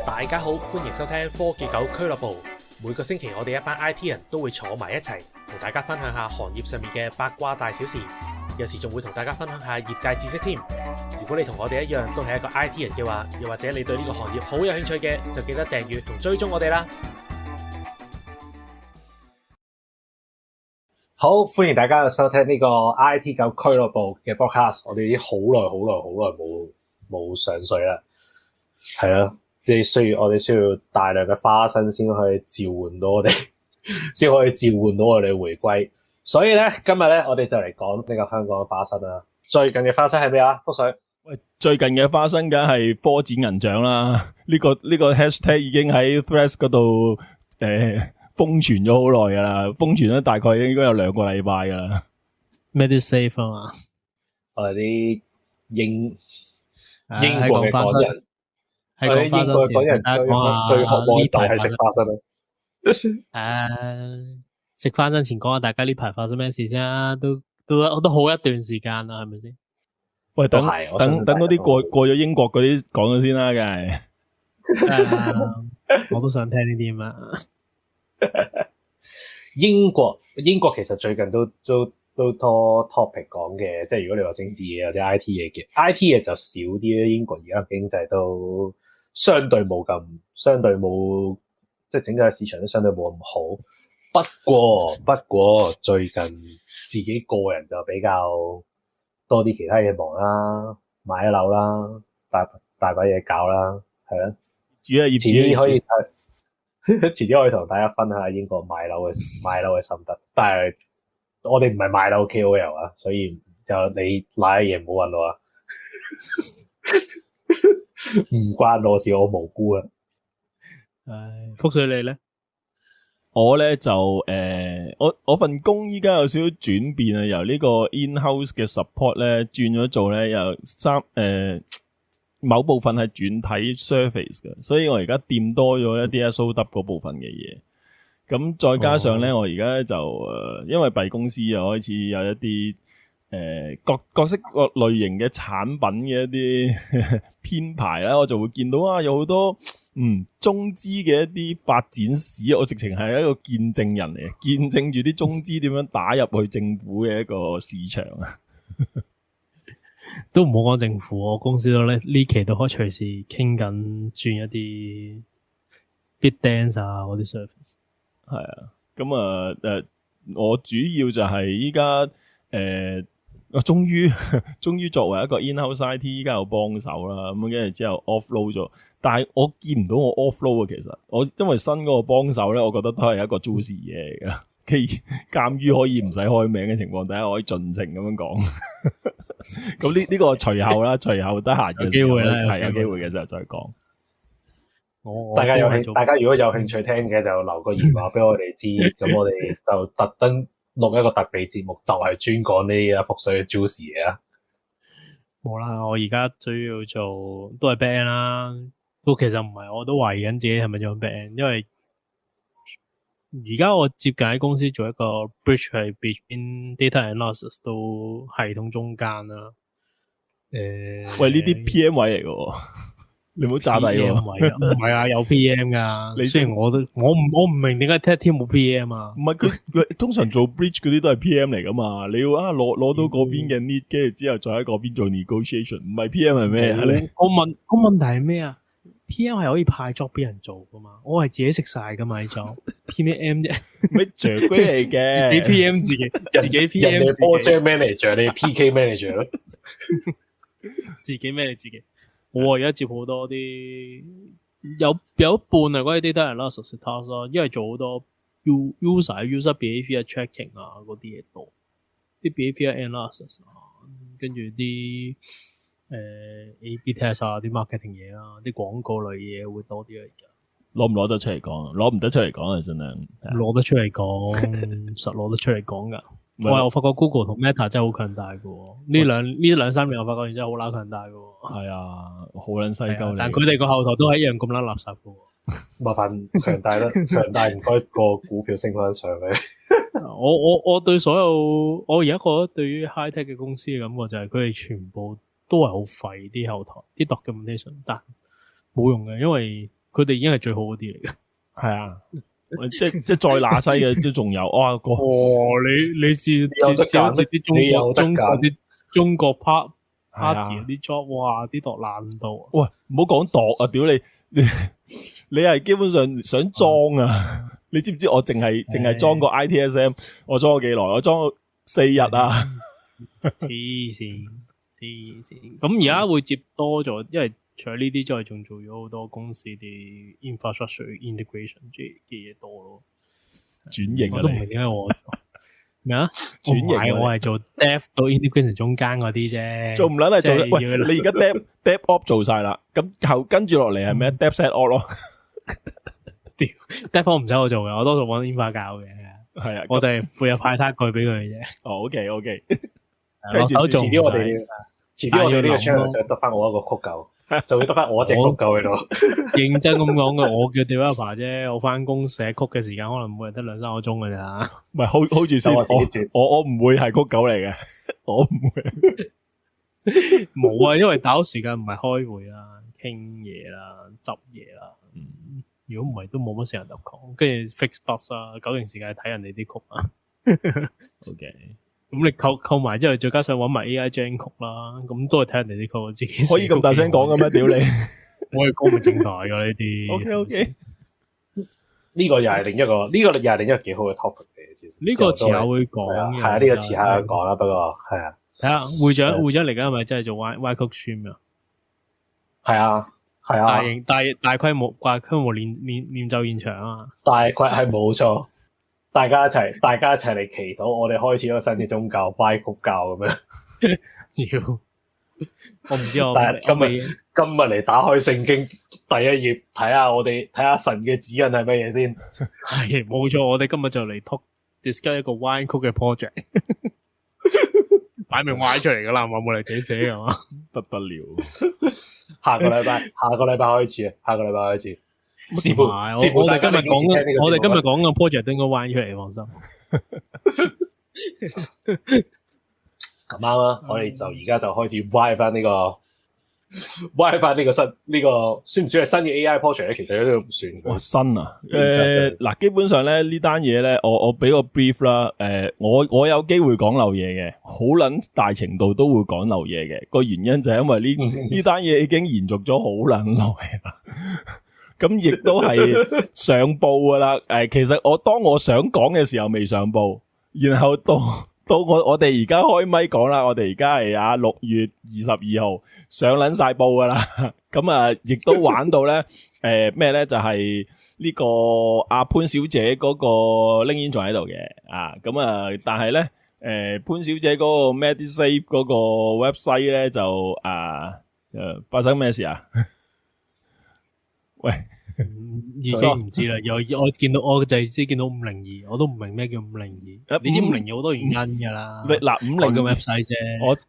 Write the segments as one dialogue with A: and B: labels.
A: 大家好，歡迎收聽科技狗俱樂部。每個星期我哋一班 IT 人都會坐埋一齊，同大家分享下行業上面嘅八卦大小事，有時仲會同大家分享下業界知識添。如果你同我哋一樣都係一個 IT 人嘅話，又或者你對呢個行業好有興趣嘅，就記得訂閱同追蹤我哋啦。好，歡迎大家收聽呢個 IT 狗俱樂部嘅 podcast。我哋已經好耐冇上水啦，係啦，我哋需要大量嘅花生先可以召喚到我哋，先可以召喚到我哋回歸。所以咧，今日咧我哋就嚟講呢個香港嘅花生啦。最近嘅花生係咩啊？福水，
B: 喂，最近嘅花生梗係科展銀獎啦。呢個 hashtag 已經喺 Threads 嗰度瘋傳咗好耐噶啦，瘋傳咗大概應該有2個禮拜噶啦。
C: MediSafe 啊嘛，
A: 我哋啲英國嘅
C: 講花生，係講花生前，大家講下
A: 最渴望就係食花生啦。
C: 食花生前講下大家呢排發生咩事先啊？都好一段時間啦，係咪先？
B: 喂，等嗰啲過咗英國嗰啲講咗先啦，梗係。
C: 我都想聽呢啲嘛。
A: 英國其實最近都多 topic 講嘅，即係如果你話政治嘢或者 IT 嘢嘅，IT 嘢就少啲咧。英國而家經濟都相對冇，即係整體嘅市場都相對冇咁好。不過最近自己個人就比較多啲其他嘢忙啦，買樓啦，大把嘢搞啦，係啦。遲啲可以同大家分享下英國買樓嘅心得，但係我哋唔係買樓 KOL 啊，所以就你賴嘢唔好搵我啊，唔關我事，我無辜啊。
C: 福水你咧？
B: 我咧就我份工依家有少少轉變啊，由呢個 in-house 嘅 support 咧轉咗做咧由某部分係轉睇 service 嘅，所以我而家掂多咗一啲 SOW 嗰部分嘅嘢。咁再加上咧，我而家就因為弊公司又開始有一啲各式各類型嘅產品嘅一啲編排啦，我就會見到有好多中資嘅一啲發展史，我直情係一個見證人嚟嘅，見證住啲中資點樣打入去政府嘅一個市場啊！
C: 都唔好講政府，我公司都呢期都可以隨時傾緊轉一啲 BitDance 啊嗰啲 service。
B: 係啊，咁我主要就係依家我終於作為一個 in-house IT 依家有幫手啦，咁跟住之後 offload 咗，但係我見唔到我 offload 啊。其實我因為新嗰個幫手咧，我覺得都係一個 juicy 嘢嚟噶。鑒於可以唔使開名嘅情況底下，我可以盡情咁樣講。咁呢個隨後啦，隨後得閒嘅時候係有機會嘅時候再講。
A: 大家如果有興趣聽嘅，就留個言話俾我哋知，咁我哋就特登錄一個特別節目，就係專講呢啲福水嘅 juicy 嘢啊。
C: 冇啦，我而家主要做都係 back end 啦，都其實唔係，我都懷疑緊自己係咪做 back end，因為而家我接近喺公司做一個 bridge 係 between data analysis 到系統中間啦。
B: 喂，呢啲 PM 位嚟嘅，你唔好炸底喎。
C: 唔係啊，有 PM 噶。雖然我唔明點解 tech team 冇 PM 啊？
B: 唔係佢通常做 bridge 嗰啲都係 PM 嚟噶嘛？你要攞到嗰邊嘅 need， 跟住之後再喺嗰邊做 negotiation， 唔係 PM 係咩啊？
C: 個問題係咩啊？PM 係可以派 job 俾人做噶嘛？我係自己食晒噶嘛？呢 job，PM 啫，
B: 咩常規嚟嘅？
C: 自己 PM 自己 PM
A: 人哋 project manager， 你 PK manager 咯，
C: 自己咩你自己？我而家接好多啲有一半係關於 data analysis task 咯，因為做好多 user behavior tracking 啊嗰啲嘢多，啲 behavior analysis 啊，跟住啲A/B test 啊，啲 marketing 嘢啦，啲廣告類嘢會多啲啊。而家
B: 攞唔攞得出嚟講？攞唔得出嚟講啊！真係
C: 攞得出嚟講，實攞得出嚟講噶。我發覺 Google 同 Meta 真係好強大噶，呢兩三年我發覺真係好撚強大噶。係
B: 啊，好撚細鳩，
C: 但佢哋個後台都係一樣咁撚垃圾噶。
A: 麻煩強大啦，強大唔該個股票升翻上去。
C: 我對所有我而家覺得對於 high tech 嘅公司嘅感覺就係佢哋全部都係好廢啲後台啲 documentation，但冇用嘅，因為佢哋已經係最好嗰啲嚟嘅。
B: 係啊，即係再乸西嘅都仲有，哇個
C: 你試
A: 有得揀咩你有得揀
C: 啲中國 party
B: 係啊
C: 嗰啲 job，哇啲度爛到啊！
B: 喂，唔好講度啊！屌你係基本上想裝啊！你知唔知我淨係裝個 ITSM， 我裝咗幾耐？我裝咗4日啊！
C: 黐線。咁而家會接多咗，因為除咗呢啲之外，仲做咗好多公司啲 infrastructure integration 嘅嘢多咯。
B: 轉型啊
C: 我都唔明點解我咩啊？
B: 轉型啊
C: 我係做 dev 到 integration 中間嗰啲啫。
B: 做唔撚係做得，
C: 即係要
B: 喂！你而家 dev op 做晒啦，咁跟住落嚟係咩？dev set op 咯，
C: dev 我唔使我做嘅，我多數揾 infra 教嘅。
B: 係啊，
C: 我哋會有派他句俾佢嘅啫。
B: 哦，OK，
C: 落手做唔
A: 遲啲我哋
C: 使
A: 遲啲我哋呢個
C: 但係要諗咯
A: channel 就得翻我一個曲舊，就會得翻我一隻曲舊喺度。
C: 認真咁講嘅，我叫 developer 啫。我翻工寫曲嘅時間可能每日得2-3個鐘㗎咋。
B: 唔係 hold 住先，
A: 等我自己轉
B: 我唔會係曲狗嚟嘅，我唔會。
C: 冇啊，因為打時間唔係開會啦、傾嘢啦、執嘢啦。如果唔係都冇乜時間入講，跟住 fix bug 啊，搞定時間睇人哋啲曲啊。
B: OK，
C: 咁你扣埋之後，再加上揾埋 AI gen 曲啦，咁都係睇人哋啲曲，我自己
B: 可以咁大聲講嘅咩？屌你
C: 我係光明正大㗎呢啲。
B: ！OK，
A: 呢個又係另一個，呢個又係另一個幾好嘅 topic 嚟嘅。其實
C: 呢個遲下會講嘅。
A: 係啊，呢個遲下講啦。不過係啊，
C: 睇下會長嚟緊係咪真係做 Y 曲 stream 啊？
A: 係啊，係啊，
C: 大規模練奏現場啊！
A: 大規係冇錯。大家一齊嚟祈禱，我哋開始一個新嘅宗教，拜曲教咁樣。
C: 要我唔知我
A: 但係今日嚟打開聖經第一頁，睇下神嘅指引係乜嘢先。
C: 係冇錯，我哋今日就嚟 discuss 一個 Y 曲嘅 project， 擺明 Y 出嚟噶啦，冇嚟自己寫係嘛？
B: 不得了。
A: 下個禮拜開始啊！下個禮拜開始。師傅，
C: 我哋今日講嘅 project 都應該 Y 出嚟，放心。
A: 咁啱啦，我哋就而家就開始 Y 翻呢個新呢個算唔算係新嘅 AI project 咧？其實都唔算。
B: 哇，新啊！嗱，基本上咧呢單嘢咧，我俾個 brief 啦。我有機會講漏嘢嘅，好撚大程度都會講漏嘢嘅。個原因就係因為呢單嘢已經延續咗好撚耐啦。咁亦都係上報噶啦。其實當我想講嘅時候未上報，然後到我哋而家開咪講啦，我哋而家係6月22號上撚晒報噶啦。咁啊，亦都玩到咧，咩咧就係呢個阿潘小姐嗰個 LinkedIn 仲喺度嘅啊。咁啊，但係咧，潘小姐嗰個 MediSafe 嗰個 website 咧就發生咩事啊？喂，
C: 已經唔知啦。我見到我就係知見到502，我都唔明咩叫502。你知502好多原因㗎啦。
B: 嗱，502
C: 個 website 啫。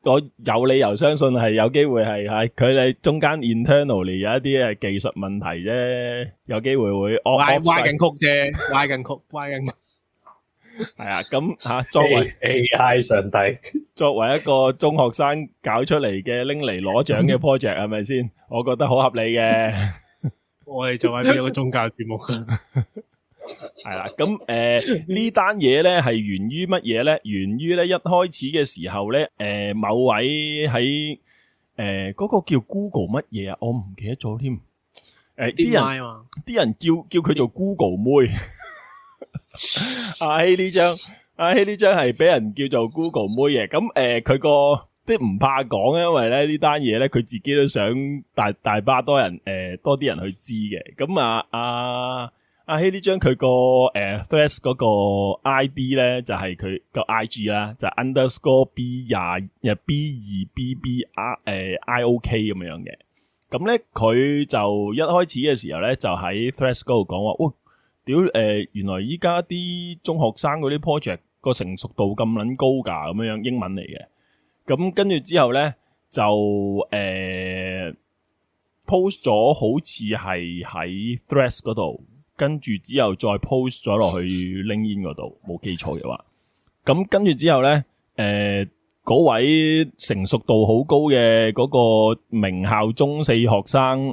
B: 我有理由相信係有機會係佢哋中間 internally 有一啲係技術問題啫，有機會會
C: 歪緊曲啫，歪緊曲。
B: 係啊，咁作為
A: AI 上帝，
B: 作為一個中學生搞出嚟嘅拎嚟攞獎嘅 project 係咪先？我覺得好合理嘅。
C: 我哋就係邊有個宗教節目係
B: 啦，咁呢單嘢咧係源於乜嘢咧？源於咧一開始嘅時候咧，某位喺嗰個叫 Google 乜嘢啊？我唔記得咗添。啲人叫佢做 Google 妹。阿希呢張係俾人叫做 Google 妹嘅。咁佢個即係唔怕講，因為咧呢單嘢咧佢自己都想大把多人多啲人去知嘅。咁阿希呢張佢個Threads 嗰個 ID 咧就係佢個 IG 啦，就 underscore B2BBIOK 咁樣嘅。咁咧佢就一開始嘅時候咧就喺 Threads 嗰度講話，喂，屌原來依家啲中學生嗰啲 project 個成熟度咁撚高㗎，咁樣英文嚟嘅。咁跟住之後咧就post 咗好似係喺 Threads 嗰度，跟住之後再 post 咗落去 LinkedIn 嗰度，冇記錯嘅話。咁跟住之後咧嗰位成熟度好高嘅嗰個名校中四學生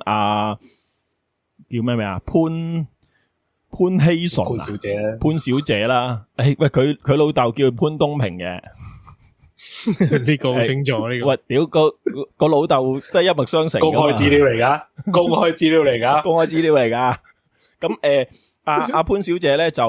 B: 叫咩名啊？潘希純啊，
A: 潘小姐咧，
B: 潘小姐啦。喂，佢老豆叫潘東平嘅。
C: 呢個好清楚呢個。
B: 喂，屌個老豆真係一脈相承㗎嘛。
A: 公開資料嚟㗎，公開資料嚟㗎。
B: 公開資料嚟㗎。咁阿潘小姐咧就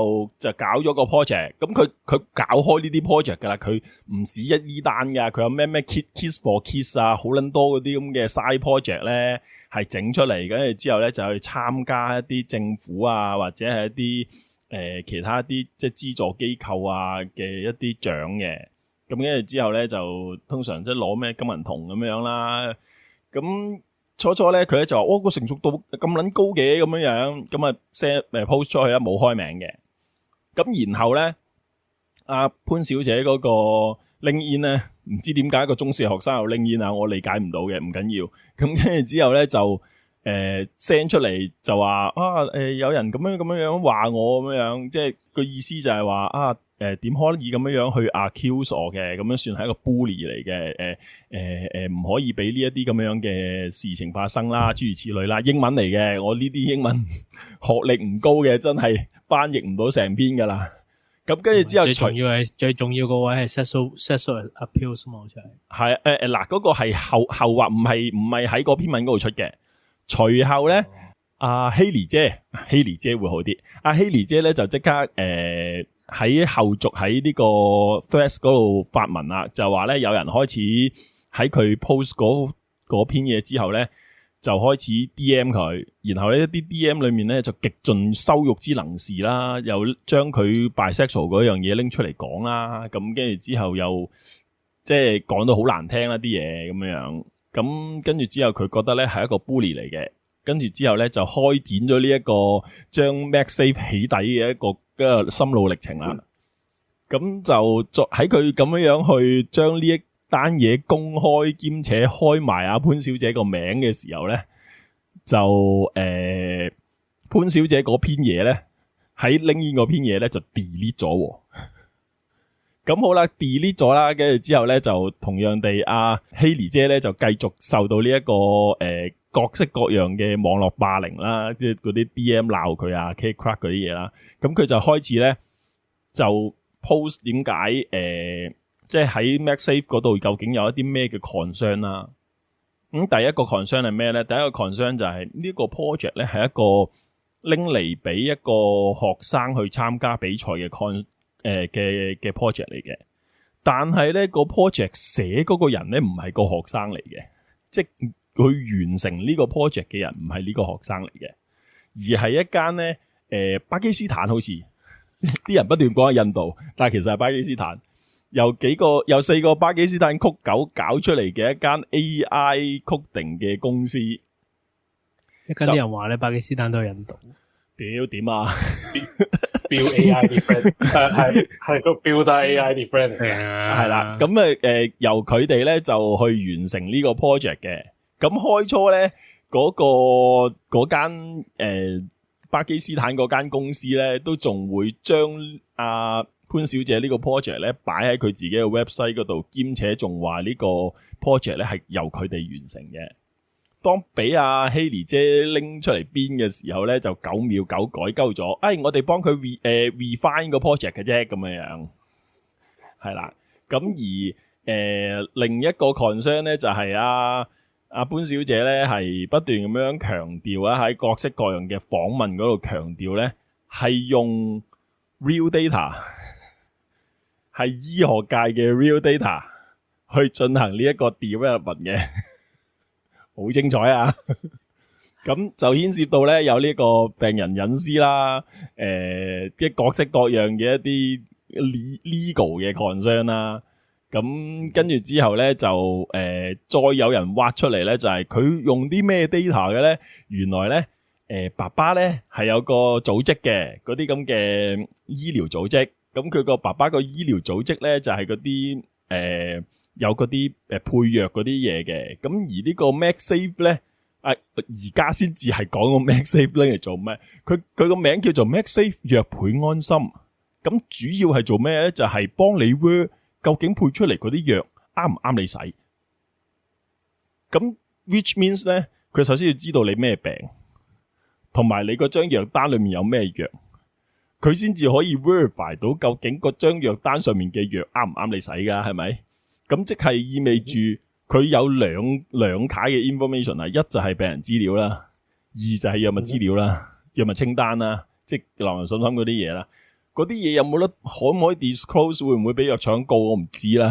B: 搞咗個 project，咁佢搞開呢啲 project 㗎啦，佢唔止一呢單㗎，佢有咩 Kiss for Kiss 啊，好撚多嗰啲咁嘅 side project 咧係整出嚟，跟住之後咧就去參加一啲政府啊或者係一啲其他一啲即係資助機構啊嘅一啲獎嘅，咁跟住之後咧就通常即係攞咩金銀銅咁樣啦，咁。初咧佢咧就話，個成熟度咁撚高嘅咁樣，咁啊 send post 出去啦，冇開名嘅。咁然後咧，阿潘小姐嗰個 LinkedIn 咧，唔知點解個中四學生有 LinkedIn啊，我理解唔到嘅，唔緊要。咁跟住之後咧就send 出嚟就話有人咁樣話我咁樣，即係個意思就係話點可以咁樣去 accuse 我嘅，咁樣算係一個 bully 嚟嘅，唔可以俾呢一啲咁樣嘅事情發生啦，諸如此類啦，英文嚟嘅，我呢啲英文學歷唔高嘅，真係翻譯唔到成篇噶啦。咁跟住之後，
C: 最重要個位係 sexual abuse 嘛，好似係。
B: 係嗱，嗰個係後話，唔係喺嗰篇文嗰度出嘅。隨後咧，阿希莉姐會好啲。阿希莉姐咧就即刻喺後續喺呢個 Threads 嗰度發文啦，就話咧有人開始喺佢 post 嗰篇嘢之後咧，就開始 DM 佢，然後呢一啲 DM 裏面咧就極盡羞辱之能事啦，又將佢 bisexual 嗰樣嘢拎出嚟講啦，咁跟住之後又即係講到好難聽啦啲嘢咁樣，咁跟住之後佢覺得咧係一個 bully 嚟嘅，跟住之後咧就開展咗呢一個將 MagSafe 起底嘅一個心路歷程啦。咁就作喺佢咁樣去將呢一單嘢公開兼且開埋阿潘小姐個名嘅時候咧，就潘小姐嗰篇嘢咧喺 LinkedIn 嗰篇嘢咧就 delete 咗。咁好啦 delete 咗啦，跟住之後咧就同樣地阿希莉姐咧就繼續受到呢一個各式各樣嘅網絡霸凌啦，即係嗰啲 DM 鬧佢啊 K crack 嗰啲嘢啦，咁佢就開始咧就 post 點解即係喺 MagSafe 嗰度究竟有一啲咩嘅 concern 啦。咁第一個 concern 係咩咧？第一個 concern 就係呢個 project 咧係一個拎嚟俾一個學生去參加比賽嘅嘅 project 嚟嘅，但係咧個 project 寫嗰個人咧唔係個學生嚟嘅，即係佢完成呢個 project 嘅人唔係呢個學生嚟嘅，而係一間咧巴基斯坦，好似啲人不斷講係印度，但係其實係巴基斯坦，由4個巴基斯坦曲狗搞出嚟嘅一間 AI coding 嘅公司，一
C: 間啲人話咧巴基斯坦都係印度，
B: 屌點啊
A: ？Build AI different， 係個 build AI different
B: 係啦，咁由佢哋咧就去完成呢個 project 嘅。咁開初咧嗰間巴基斯坦嗰間公司咧，都仲會將潘小姐呢個 project 咧擺喺佢自己嘅 website 嗰度，兼且仲話呢個 project 咧係由佢哋完成嘅。當俾阿希莉姐拎出嚟編嘅時候咧，就9秒9改鳩咗。我哋幫佢refine 個 project 嘅啫，咁樣係啦。咁而另一個 concern 咧就係阿潘小姐咧係不斷咁樣強調啊，喺各式各樣嘅訪問嗰度強調咧係用 real data， 係醫學界嘅 real data 去進行呢一個 development 嘅。好精彩啊！咁就牽涉到咧有呢個病人隱私啦，即係各式各樣嘅一啲 legal 嘅 concern 啦。咁跟住之後咧就再有人挖出嚟咧，就係佢用啲咩 data 嘅咧？原來咧爸爸咧係有個組織嘅，嗰啲咁嘅醫療組織。咁佢個爸爸個醫療組織咧就係嗰啲有嗰啲配藥嗰啲嘢嘅，咁而呢個 MagSafe 咧，而家先至係講個 MagSafe 咧嚟做咩？佢個名叫做 MagSafe 藥配安心，咁主要係做咩咧？就係幫你 work 究竟配出嚟嗰啲藥啱唔啱你使？咁 which means 咧，佢首先要知道你咩病，同埋你嗰張藥單裏面有咩藥，佢先至可以 verify 到究竟嗰張藥單上面嘅藥啱唔啱你使噶，係咪？咁即係意味住佢有兩楷嘅 information 啊，一就係病人資料啦，二就係藥物資料啦，藥物清單啦，即係狼人信心嗰啲嘢啦。嗰啲嘢有冇得可唔可以 disclose， 會唔會俾藥廠告我唔知啦。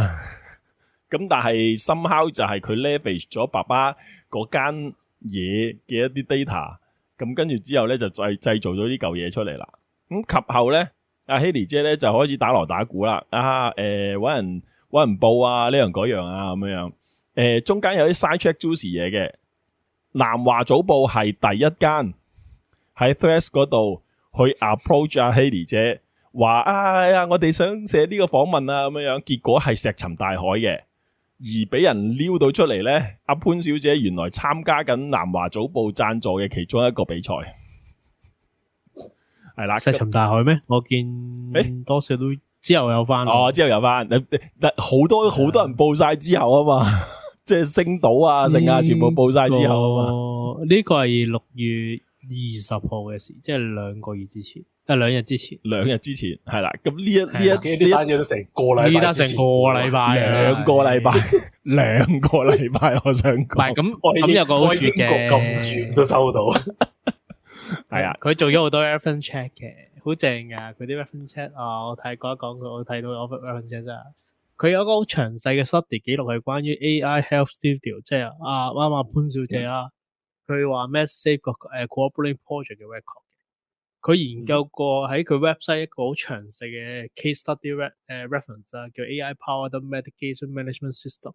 B: 咁但係 somehow 就係佢 leverage 咗爸爸嗰間嘢嘅一啲 data， 咁跟住之後咧就製造咗呢嚿嘢出嚟啦。咁及後咧，阿希莉姐咧就開始打鑼打鼓啦，搵人報啊，呢樣嗰樣啊咁樣。中間有啲 side check juicy 嘢嘅。南華早報係第一間喺 Threads 嗰度去 approach 阿希莉姐，話我哋想寫呢個訪問啊咁樣，結果係石沉大海嘅，而俾人撩到出嚟咧，阿潘小姐原來參加緊南華早報贊助嘅其中一個比賽，係啦。
C: 石沉大海咩？我見多少都之後有翻。
B: 之後有翻，好多人報晒之後啊嘛，即係星島啊、盛啊，全部報晒之後啊嘛。
C: 呢個係6月20號嘅事，即係2個月之前。2日之前係啦，咁呢單嘢都成個禮拜，
B: 兩個禮拜，我想講。
C: 唔係咁有個好處嘅，
A: 咁遠都收到。
B: 係啊，
C: 佢做咗好多 reference check 嘅，好正噶。佢啲 reference check 我睇過一講佢，我睇到我 reference check 啫。佢有個好詳細嘅 study 記錄係關於 AI Health Studio， 即係啱潘小姐啦。佢話 MedSafe 個cooperating project 嘅 record。佢研究過喺佢 website 一個好詳細嘅 case study reference 啊，叫 AI Powered Medication Management System，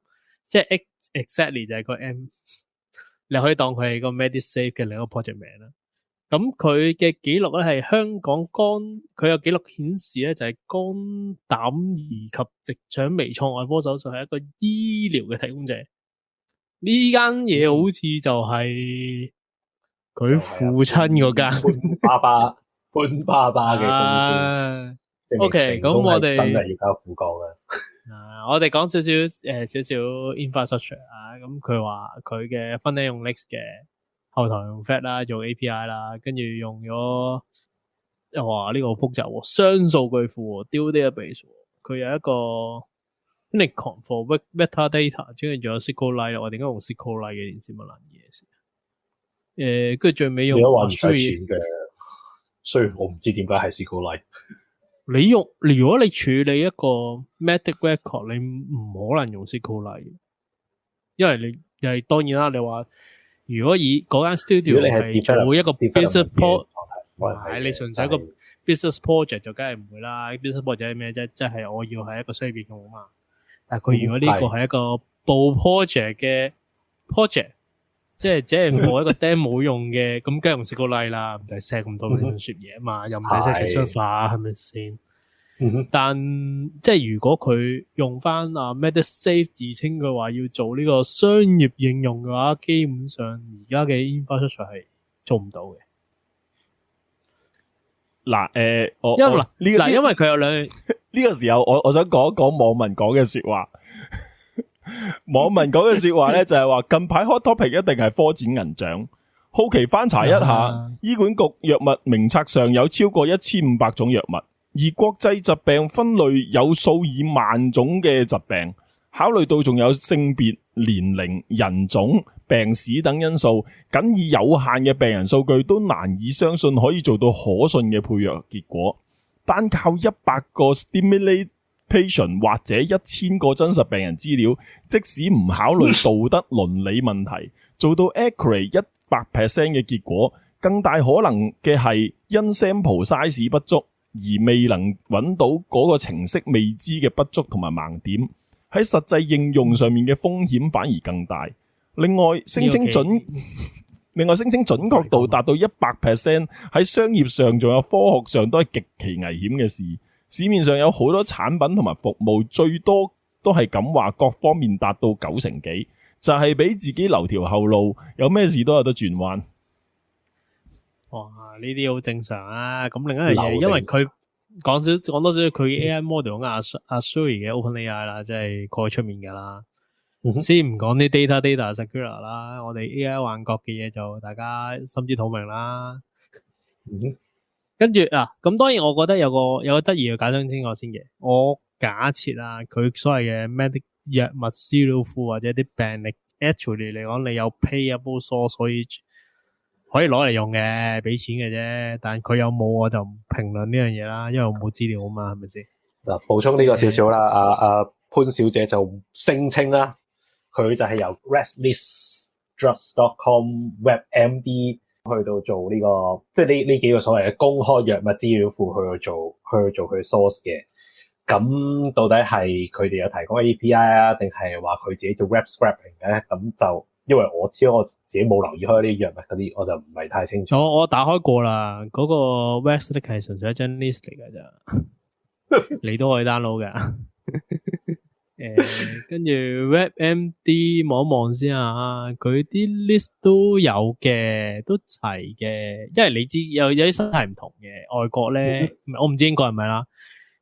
C: 即係 exactly 就係個 M， 你可以當佢係個 MediSafe 嘅另一個 project 名啦。咁佢嘅記錄咧係香港佢有記錄顯示咧就係肝膽胰及直腸微創外科手術係一個醫療嘅提供者。呢間嘢好似就係佢父親嗰間
A: 潘爸爸嘅公司。
C: OK， 咁我哋
A: 真係要交副講嘅。
C: 我哋講少少 infrastructure 啊。咁佢話佢嘅 front end 用 Next 嘅，後台用 Fed 啦，做 API 啦，跟住用咗呢個好複雜喎，雙數據庫 dual database。佢有一個 Nikon for metadata， 跟住仲有 SQLite。我點解用 SQLite 嘅電視乜撚嘢先？跟住最尾用。
A: 你都話唔使錢嘅，所以我唔知點解係 SQLite。
C: 如果你處理一個 medical record， 你唔可能用 SQLite， 因為你又係當然啦。你話如果以嗰間 studio 係做一個 business project， 你純粹一個 business project 就梗係唔會啦。business project 係咩啫？即係我要係一個商業用啊嘛。但係佢如果呢個係一個報 project 嘅 project，即係我一個 demo 用嘅，咁梗係用 SQLite 啦，唔使 set 咁多 relationship 嘢啊嘛，又唔使 set server，係咪先？但即係如果佢用翻MediSafe 自稱佢話要做呢個商業應用嘅話，基本上而家嘅 infrastructure 係做唔到嘅。因為佢有兩
B: 呢個時候我想講一講網民講嘅說話。網民講嘅說話咧就係話近排 hot topic 一定係科展銀獎，好奇翻查一下，醫管局藥物名冊上有超過1500種藥物，而國際疾病分類有數以萬種嘅疾病，考慮到仲有性別、年齡、人種、病史等因素，僅以有限嘅病人數據都難以相信可以做到可信嘅配藥結果，單靠100個 stimulate patient 或者1000個真實病人資料，即使唔考慮道德倫理問題，做到 accurate 100% 嘅結果，更大可能嘅係因 sample size 不足而未能揾到嗰個程式未知嘅不足同埋盲點，喺實際應用上面嘅風險反而更大。另外聲稱準確度達到100%，喺商業上仲有科學上都係極其危險嘅事。市面上有好多產品同埋服務，最多都係咁話，各方面達到90幾，就係俾自己留條後路，有咩事都有得轉彎。
C: 哇，呢啲好正常啊！咁另一樣嘢，因為佢講多少佢 AI model 用阿 Suri 嘅 OpenAI 啦，即係過去出面噶啦。先唔講啲 data secure 啦，我哋 AI 幻覺嘅嘢就大家心知肚明啦。跟住嗱，咁當然我覺得有個質疑要搞清楚先嘅。我假設啊，佢所謂嘅 medic 藥物資料庫或者啲病歷 actually 嚟講，你有 payable source，所以可以攞嚟用嘅，俾錢嘅啫。但佢有冇我就唔評論呢樣嘢啦，因為我冇資料啊嘛，係咪先？
A: 嗱，補充呢個少少啦，阿潘小姐就聲稱啦，佢就係由 restlessdrugs.com WebMD 去到做呢個，即係呢幾個所謂嘅公開藥物資料庫去做佢 source 嘅。咁到底係佢哋有提供 API 啊，定係話佢自己做 web scraping 嘅？咁就因為我知我自己冇留意開啲藥物嗰啲，我就唔係太清楚。
C: 我打開過啦，嗰個 Westlake 係純粹一張 list 嚟㗎咋，你都可以 download 㗎。跟住 WebMD 望一望先啊，佢啲 list 都有嘅，都齊嘅。因為你知有啲生態唔同嘅，外國咧，我唔知英國係咪啦，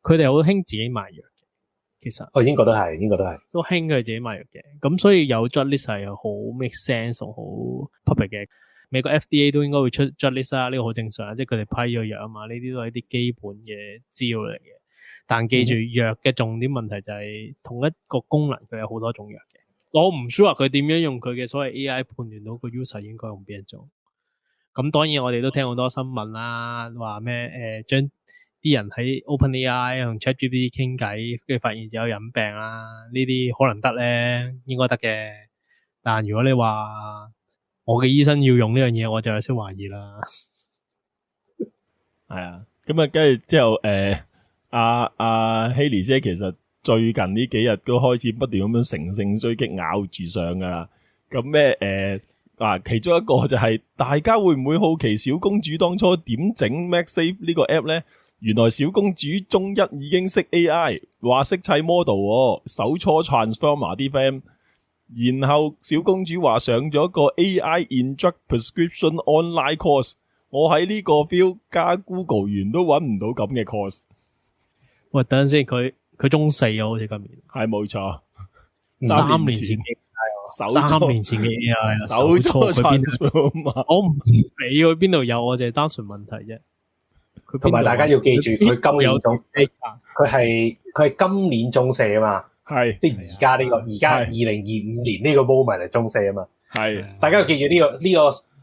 C: 佢哋好興自己賣藥嘅。其實
A: 英國都係
C: 都興佢自己賣藥嘅。咁所以有 drug list 係好 make sense 好 public 嘅。美國 FDA 都應該會出 drug list 啦，呢個好正常，即係佢哋批咗藥啊嘛，呢啲都係啲基本嘅資料嚟嘅。但記住藥嘅重點問題就係同一個功能佢有好多種藥嘅，我唔 sure 佢點樣用佢嘅所謂 AI 判斷到個 user 應該用邊一種。咁當然我哋都聽好多新聞啦，話咩將啲人喺 OpenAI 同 ChatGPT 傾偈，跟住發現自己有隱病啦，呢啲可能得咧，應該得嘅。但如果你話我嘅醫生要用呢樣嘢，我就有些懷疑啦。
B: 係啊，咁啊，跟住之後阿希莉姐其實最近呢幾日都開始不斷咁樣乘勝追擊咬住上噶啦。咁咩其中一個就係大家會唔會好奇小公主當初點整 MagSafe 呢個 app 咧？原來小公主中一已經識 AI，話識砌 model 手搓 Transformer 啲 friend， 然後小公主話上咗個 AI in drug prescription online course， 我喺呢個 field 加 Google 完都揾唔到咁嘅 course。
C: 喂，等陣先，佢中四啊，好似今年
B: 係冇錯
C: ，3年前嘅 AI，3年前嘅 AI，
B: 手搓佢邊度？
C: 我唔理佢邊度有，我就係單純問題啫。
A: 同埋大家要記住，佢今年中，佢係今年中四啊嘛，
B: 係
A: 即係而家呢個而家2025年呢個 moment 係中四啊嘛，
B: 係
A: 大家要記住呢個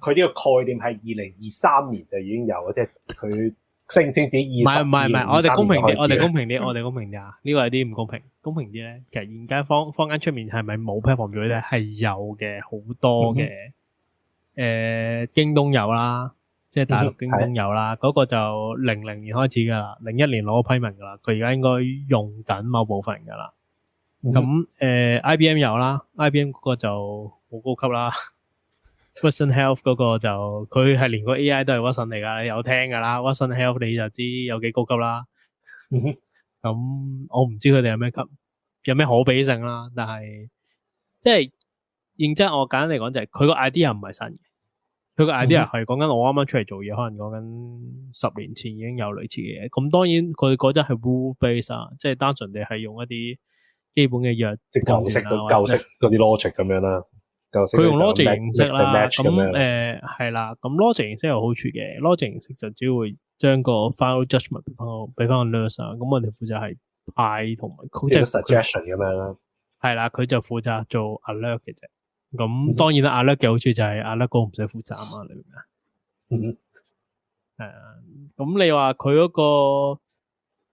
A: 佢呢個概念係2023年就已經有，即係佢。升自己20，唔
C: 係，我哋公平啲，我哋公平啲啊！呢個有啲唔公平，公平啲咧。其實現間坊間出面係咪冇 platform 做咧？係有嘅，好多嘅。京東有啦，即係大陸京東有啦。嗰個就00年開始噶啦，01年攞批文噶啦。佢而家應該用緊某部分噶啦。咁IBM 有啦 ，IBM 嗰個就好高級啦。Watson Health 嗰個就佢係連個 AI 都係 Watson 嚟㗎，你有聽㗎啦。Watson Health 你就知有幾高級啦。咁我唔知佢哋有咩可比性啦。但係即係認真，我簡單嚟講就係佢個 idea 唔係新嘅。佢個 idea 係講緊我啱啱出嚟做嘢，可能講緊10年前已經有類似嘅嘢。咁當然佢嗰陣係 rule base 啊，即係單純地係用一啲基本嘅藥，
A: 即係舊式嗰啲 logic 咁樣啦。
C: 佢用 logic 形式啦，咁係啦，咁 logic 形式有好處嘅 ，logic 形式就只會將個 final judgment 俾翻個 nurse 啊，咁我哋負責係派同埋即係
A: suggestion 咁樣啦，
C: 係啦，佢就負責做 alert 嘅啫。咁當然啦，alert 嘅好處就係 alert 嗰個唔使負責啊嘛，你明唔明啊？咁你話佢嗰個？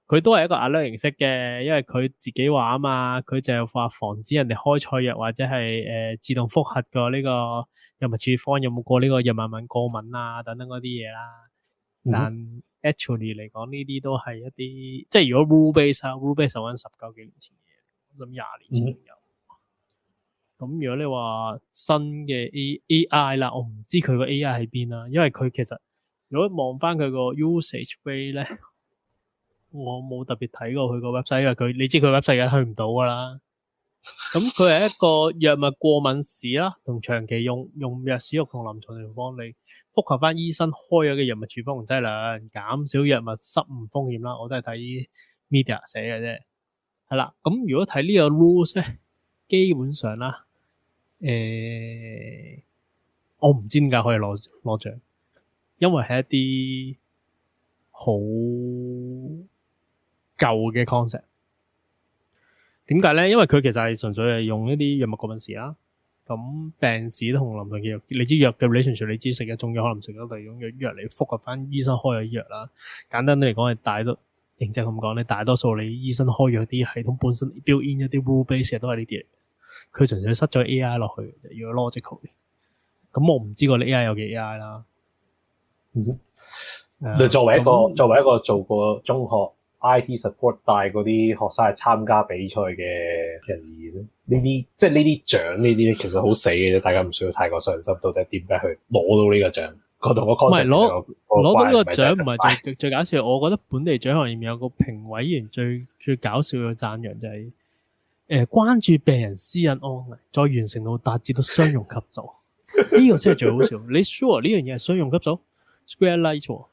C: 佢都係一個 alert 形式嘅，因為佢自己話啊嘛，佢就係話防止人哋開錯藥或者係自動複核個呢個藥物處方有冇過呢個藥物敏過敏啊等等嗰啲嘢啦。但 actually 嚟講呢啲都係一啲即係如果 rule base 啊 rule base 就揾19幾年前嘅嘢，我諗20年前都有。咁如果你話新嘅 AI 啦，我唔知佢個 AI 喺邊啦，因為佢其實如果望翻佢個 usage rate 咧。我冇特別睇過佢個 website，因為你知佢 website 而家去唔到噶啦。咁佢係一個藥物過敏史啦，同長期用藥使用同臨床情況嚟複合翻醫生開咗嘅藥物處方同劑量，減少藥物失誤風險啦。我都係睇 media 寫嘅啫。係啦，咁如果睇呢個 rules 咧，基本上啦，我唔知點解可以攞獎。因為係一啲好舊嘅 concept。點解咧？因為佢其實係純粹係用一啲藥物過敏時啦。咁病史同臨床藥，你知藥嘅 relationship，你知食一種藥可能食咗第二種藥嚟複合翻醫生開嘅藥啦。簡單啲嚟講係認真咁講咧，大多數你醫生開藥啲系統本身 build in 一啲 rule base 都係呢啲嚟。佢純粹塞咗 AI 落去嘅啫，如果 logical。咁我唔知個 AI 有幾 AI 啦。
A: 你作為一個做過中學 IT support 帶嗰啲學生去參加比賽嘅人而言咧，呢啲獎呢啲咧，其實好死嘅啫，大家唔需要太過上心。到底點解去攞到呢個獎？嗰度個 concept
C: 攞到呢個獎唔係最搞笑。我覺得本地獎項入面有個評委員最搞笑嘅讚揚就係關注病人私隱安危，再完成到達至到商用級數。呢個先係最好笑。你 sure 呢樣嘢係商用級數 ？Square Light 喎。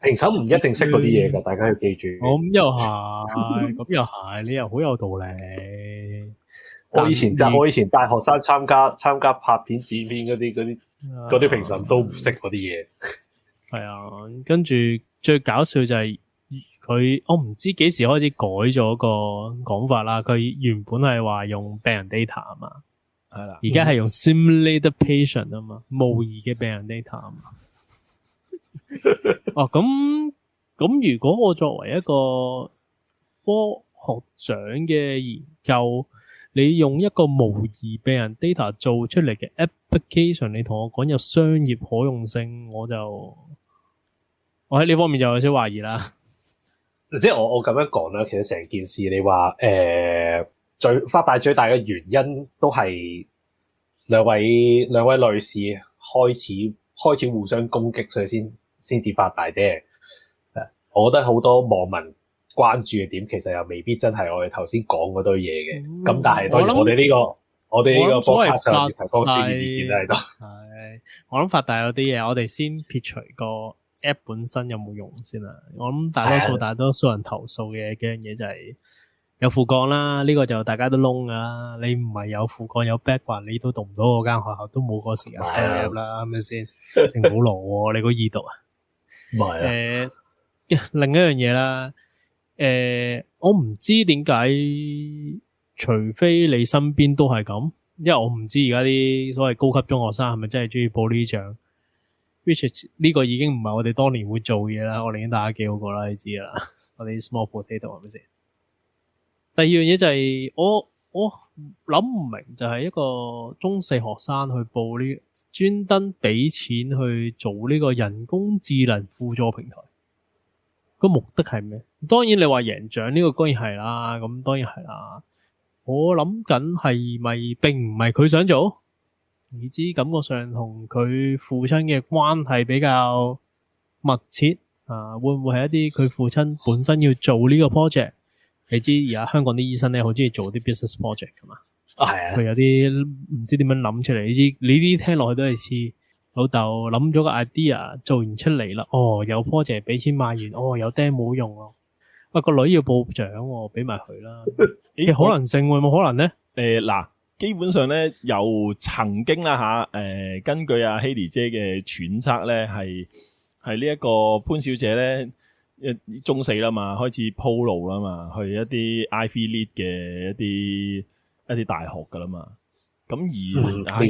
A: 評審唔一定識嗰啲嘢㗎，大家要記住。
C: 咁又係，你又好有道理。
A: 我以前帶學生參加拍片剪片嗰啲評審都唔識嗰啲嘢。
C: 係啊，跟住最搞笑就係我唔知幾時開始改咗個講法啦。佢原本係話用病人 data 啊嘛。係啦，而家係用 simulated patient 啊嘛，模擬嘅病人 data 啊嘛。哦，咁如果我作為一個科學獎嘅研究，你用一個模擬病人 data 做出嚟嘅 application， 你同我講有商業可用性，我喺呢方面就有少懷疑啦。
A: 即係我咁樣講啦，其實成件事你話發大最大嘅原因都係兩位女士開始互相攻擊，所以先至發大啫。我覺得好多網民關注嘅點，其實又未必真係我哋頭先講嗰堆嘢嘅。咁但係當然我哋呢個播客上提供專業意見喺度。
C: 係，我諗發大有啲嘢，我哋先撇除個 app 本身有冇用先啦。我諗大多數人投訴嘅幾樣嘢就係有副幹啦，呢個就大家都窿噶啦。你唔係有副幹有 background，你都讀唔到嗰間學校，都冇個時間開入啦，係咪先？聖保羅喎，你個易讀啊？
A: 唔係啊。
C: 另一樣嘢啦，我唔知點解，除非你身邊都係咁，因為我唔知而家啲所謂高級中學生係咪真係中意報呢獎。which 呢個已經唔係我哋當年會做嘢啦，我哋已經打咗幾好個啦，你知啦。我哋 small potato 係咪先？第二樣嘢就係我諗唔明，就係一個中四學生去報呢，專登俾錢去做呢個人工智能輔助平台，個目的係咩？當然你話贏獎呢個當然係啦，咁當然係啦。我諗緊係咪並唔係佢想做？你知感覺上同佢父親嘅關係比較密切啊，會唔會係一啲佢父親本身要做呢個 project？你知而家香港啲醫生咧好中意做啲 business project 噶嘛？係啊，佢有啲唔知點樣諗出嚟，你啲聽落去都係似老豆諗咗個 idea 做完出嚟啦，有 project 俾錢買完，有 demo 用咯。喂，個女要報獎，俾埋佢啦。嘅可能性會冇可能咧？
B: 嗱，基本上咧又曾經啦吓，根據阿希莉姐嘅揣測咧，係呢一個潘小姐咧。中四啦嘛，開始鋪路啦嘛，去一啲 Ivy League 嘅一啲大學噶啦嘛。咁而
C: 而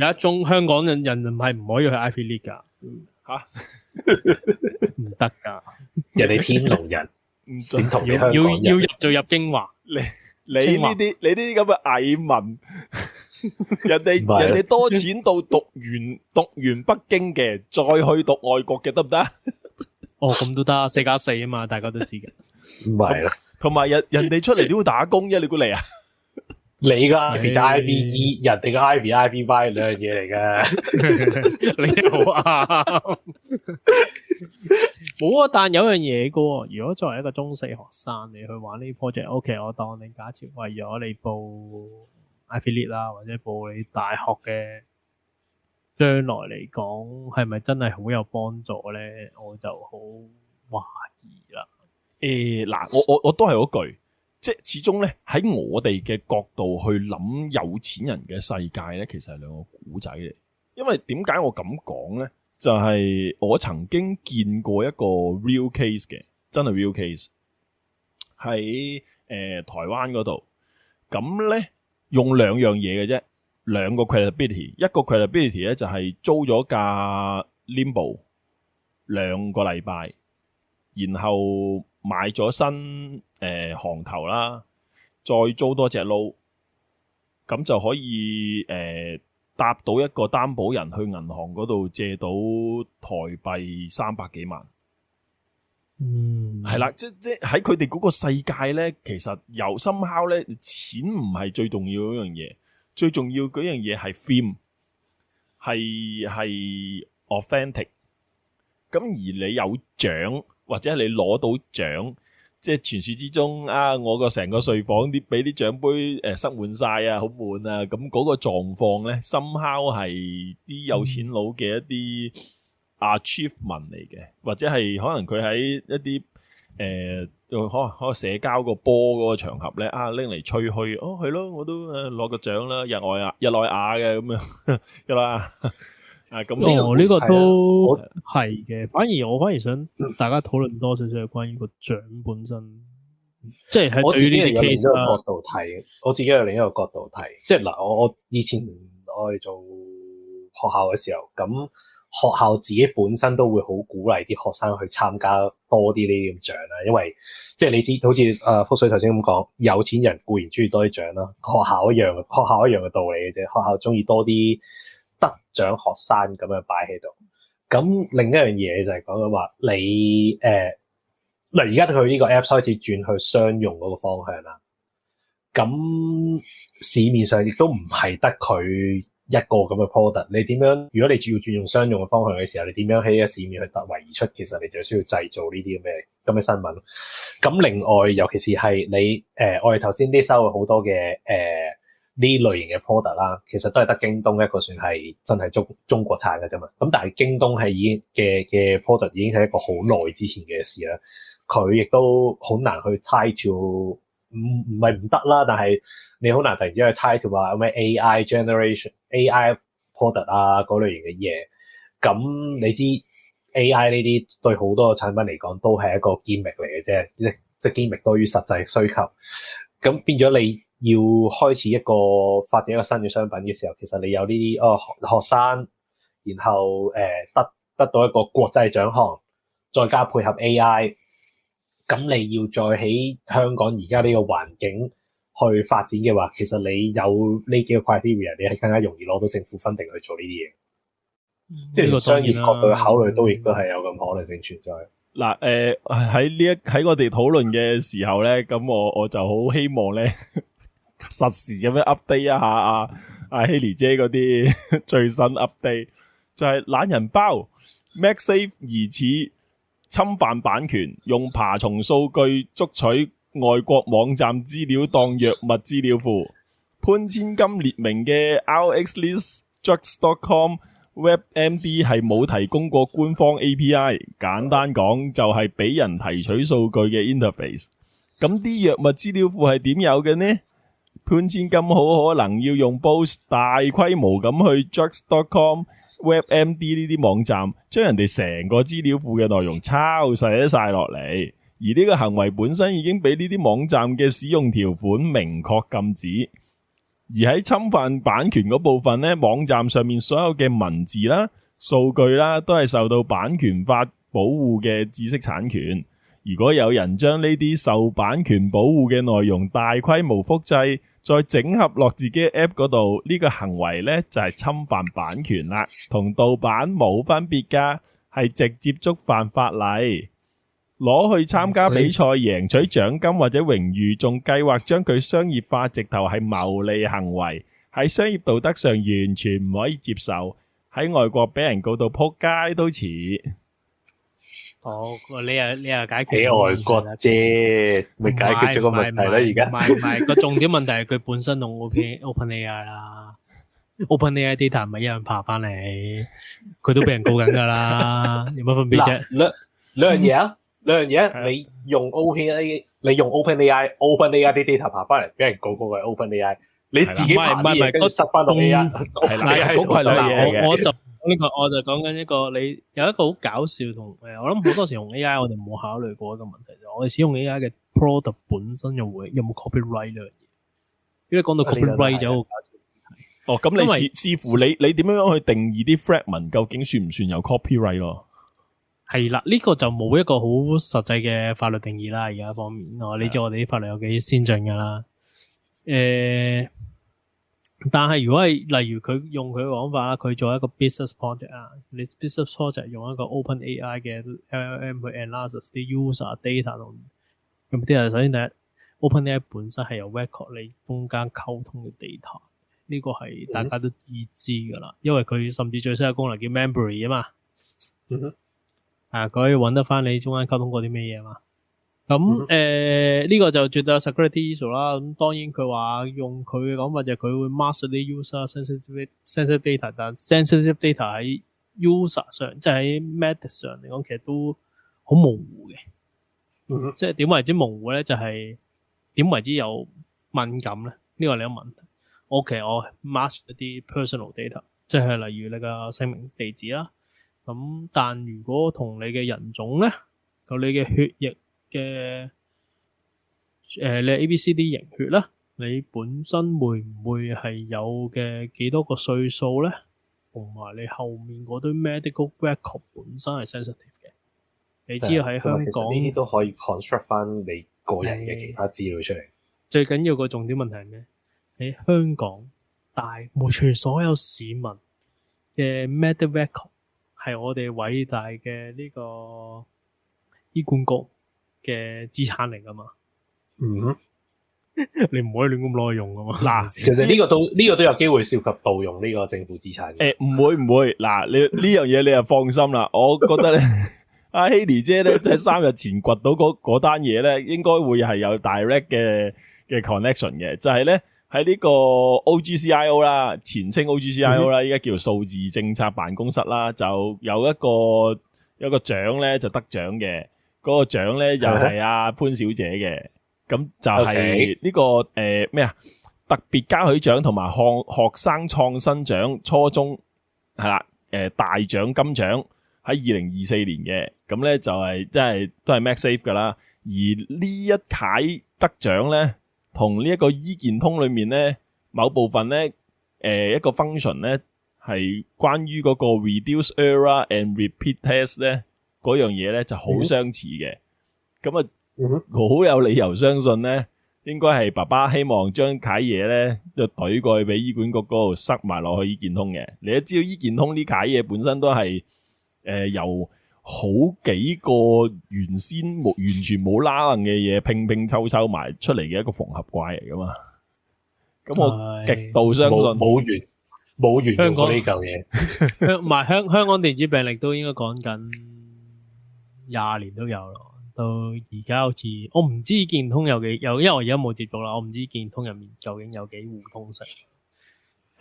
C: 家香港人唔係唔可以去 Ivy League 噶吓，唔得噶，
A: 人哋天龍人點同你香港人
C: 要入就入京華。
B: 你呢啲咁嘅蟻民。人哋多錢到讀完北京嘅，再去讀外國嘅得唔得？
C: 咁都得，4+4啊嘛，大家都知嘅。
A: 唔係啦，
B: 同埋人哋出嚟都要打工啫，你估嚟啊？
A: 你個 IVE，人哋個 IVY 兩樣嘢嚟嘅。
C: 你好啊，冇啊，但有樣嘢嘅，如果作為一個中四學生，你去玩呢啲 project，OK，我當你假設為咗你報Ivy League 啦，或者報你大學嘅將來嚟講，係咪真係好有幫助咧？我就好懷疑啦。
B: 嗱，我都係嗰句，即係始終咧喺我哋嘅角度去諗有錢人嘅世界咧，其實係兩個古仔嚟。因為點解我咁講咧？就係我曾經見過一個 real case 嘅，真係 real case 喺台灣嗰度。咁咧用兩樣嘢嘅啫，兩個 credibility。一個 credibility 咧就係租咗架 Limbo 2個禮拜，然後買咗新行頭啦，再租多隻撈，咁就可以搭到一個擔保人去銀行嗰度借到台幣300幾萬。係啦，即喺佢哋嗰個世界咧，其實由somehow咧，錢唔係最重要嗰樣嘢，最重要嗰樣嘢係 theme， 係 authentic。咁而你有獎或者你攞到獎，即係傳說之中啊，我個成個睡房啲俾啲獎杯塞滿晒啊，好悶啊！咁嗰個狀況咧，somehow係啲有錢佬嘅一啲 achievement 嚟嘅，或者係可能佢喺一啲可能社交個波嗰個場合咧啊，拎嚟吹噓，哦係咯，我都攞個獎啦，日內瓦嘅咁樣，日內瓦。咁
C: 呢個都係嘅，反而想大家討論多少少係關於個獎本身，即係喺對於呢啲 case 啦。
A: 角度睇，我自己有另一個角度睇，即係嗱，我以前我哋做學校嘅時候，咁學校自己本身都會好鼓勵啲學生去參加多啲呢啲咁獎啦，因為即係你知，好似福水頭先咁講，有錢人固然中意多啲獎啦，學校一樣嘅道理嘅啫，學校中意多啲得獎學生咁樣擺喺度。咁另一樣嘢就係講緊話，你嗱而家佢呢個 Apps 開始轉去商用嗰個方向啦。咁市面上亦都唔係得佢一個咁嘅 product。你點樣？如果你要轉用商用嘅方向嘅時候，你點樣喺呢個市面去突圍而出？其實你就需要製造呢啲咁嘅新聞。咁另外，尤其是係你我哋頭先啲收咗好多嘅呢類型嘅 product 啦，其實都係得京東一個算係真係中國產嘅啫嘛。咁但係京東係已經嘅 product 已經係一個好耐之前嘅事啦。佢亦都好難去 tie to， 唔係唔得啦，但係你好難突然之間去 tie to 話咩 AI generation AI product 啊嗰類型嘅嘢。咁你知 AI 呢啲對好多產品嚟講都係一個 gimmick 嚟嘅啫，即係 gimmick 多於實際需求。咁變咗你要開始一個發展一個新嘅商品嘅時候，其實你有呢啲學生，然後得到一個國際獎項，再加配合 AI， 咁你要再喺香港而家呢個環境去發展嘅話，其實你有呢幾個 criteria， 你係更加容易攞到政府分定去做呢啲嘢。即係商業角度嘅考慮都亦都係有咁可能性存在。
B: 嗱，喺我哋討論嘅時候咧，咁我就好希望咧實時咁樣 update 一下阿希莉姐嗰啲最新 update， 就係懶人包 MagSafe 疑似侵犯版權，用爬蟲數據捉取外國網站資料當藥物資料庫。潘千金列明嘅 RxListDrugs.com。WebMD 係冇提供過官方 API， 簡單講就係俾人提取數據嘅 interface。咁啲藥物資料庫係點有嘅呢？潘千金好可能要用 Bose 大規模咁去 Drugs.com、WebMD 呢啲網站，將人哋成個資料庫嘅內容抄寫晒落嚟。而呢個行為本身已經俾呢啲網站嘅使用條款明確禁止。而喺侵犯版權嗰部分呢，網站上面所有嘅文字啦、數據啦，都係受到版權法保護嘅知識產權。如果有人將呢啲受版權保護嘅內容大規模複製，再整合落自己 App 嗰度，呢個行為呢就係侵犯版權啦，同盜版冇分別㗎，係直接觸犯法例。攞去參加比賽贏取獎金或者榮譽，仲計劃將佢商業化，直頭係牟利行為，喺商業道德上完全唔可以接受。喺外國俾人告到撲街都遲。
C: 你又解決
A: 喺外國啫，咪解決咗個問題啦。而家
C: 唔係個重點問題係佢本身同 OpenAI 啦，OpenAI data 咪一樣爬翻嚟，佢都俾人告緊噶啦，有乜分別啫？
A: 兩樣嘢啊！你用 OpenAI 你用 OpenAI 啲 data 爬翻嚟，俾人告個係 OpenAI，你自己爬啲嘢跟住塞翻到 AI，
B: 係啦，嗰個係兩樣嘢嘅。
C: 我就講緊一個，你有一個好搞笑同我諗好多時用 AI，我哋冇考慮過一個問題就係我哋使用 AI 嘅 product 本身有冇 copyright 呢樣嘢？如果講到 copyright 就好搞笑。
B: 哦，咁你視乎你點樣去定義啲 fragment 究竟算唔算有 copyright 咯？
C: 係啦，呢個就冇一個好實際嘅法律定義啦。而家方面，你知我哋啲法律有幾先進噶啦。但係如果係例如佢用佢嘅講法啦，佢做一個 business project 啊，你 business project 用一個 OpenAI 嘅 LLM 去 analysis 啲 user data 同咁啲啊。首先第一 ，OpenAI 本身係有 record 你中間溝通嘅 data， 呢個係大家都已知噶啦，因為佢甚至最新嘅功能叫 memory 啊嘛。佢可以揾得翻你中間溝通過啲咩嘢嘛？咁呢個就絕對有 security issue 啦。咁當然佢話用佢嘅講法就係佢會 mask 啲 user sensitive data， 但 sensitive data 喺 user 上，即係喺 medic 上嚟講，其實都好模糊嘅。即係點為之模糊咧？就係點為之有敏感咧？呢個係另一個問題。我 mask 一啲 personal data， 即係例如你嘅姓名、地址啦。咁但如果同你嘅人種咧，同你嘅血液嘅你 ABCD 型血咧，你本身會唔會係有嘅幾多個歲數咧？同埋你後面嗰堆 medical record 本身係 sensitive 嘅。你知道喺香港
A: 呢啲都可以 construct 翻你個人嘅其他資料出嚟。
C: 最緊要個重點問題係咩？喺香港每全所有市民嘅 medical record 係我哋偉大嘅呢個醫管局嘅資產嚟噶嘛？你唔可以亂咁攞去用噶嘛？嗱，
A: 其實呢個都有機會涉及盜用呢個政府資產嘅。
B: 唔會。嗱，你呢樣嘢你就放心啦。我覺得咧，阿希妮姐咧喺3日前掘到嗰單嘢咧，應該會係有 direct 嘅 connection 嘅，就係咧。喺呢個 OGCIO 啦，前稱 OGCIO 啦，依家叫數字政策辦公室啦，就有一個獎咧就得獎嘅，嗰個獎咧又係阿潘小姐嘅，咁就係呢個咩啊特別嘉許獎同埋學生創新獎初中係啦，大獎金獎喺2024年嘅，咁咧就係即係都係 MagSafe 噶啦，而呢一屆得獎咧。同呢一個醫健通裏面咧，某部分咧，一個 function 咧係關於嗰個 reduce error and repeat test 咧嗰樣嘢咧就好相似嘅，咁好有理由相信咧，應該係爸爸希望將啓嘢咧就懟過去俾醫管局嗰度塞埋落去醫健通嘅。你都知道醫健通呢啓嘢本身都係由好幾個原先完全冇拉楞嘅嘢拼湊埋出嚟嘅一個縫合怪嚟噶嘛，咁我極度相信
A: 冇完用過呢嚿嘢。
C: 唔係香港電子病歷都應該講緊20年都有咯，到而家好似我唔知健通有，因為我而家冇接觸啦，我唔知健通入面究竟有幾互通性。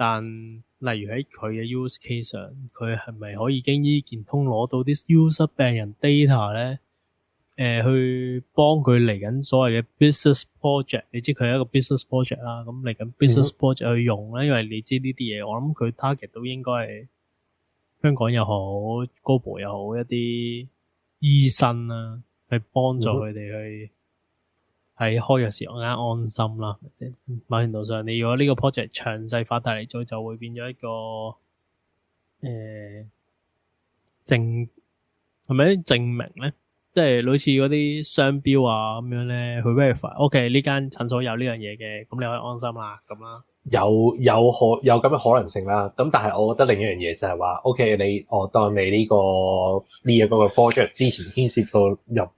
C: 但例如喺佢嘅 use case 上，佢係咪可以經醫健通攞到啲 user 病人 data 咧？去幫佢嚟緊所謂嘅 business project， 你知佢係一個 business project 啦。咁嚟緊 business project 去用咧，因為你知呢啲嘢，我諗佢 target 都應該係香港又好，global 又好一啲醫生啦，去幫助佢哋去喺開藥時間安心啦，係咪先？某程度上，你如果呢個 project 詳細發大嚟做，就會變咗一個係咪證明咧？即係類似嗰啲商標啊咁樣咧，去 verify。OK， 呢間診所有呢樣嘢嘅，咁你可以安心啦，咁啦。
A: 有咁嘅可能性啦。咁但係我覺得另一樣嘢就係話 ，OK， 我當你呢個 project 之前牽涉到入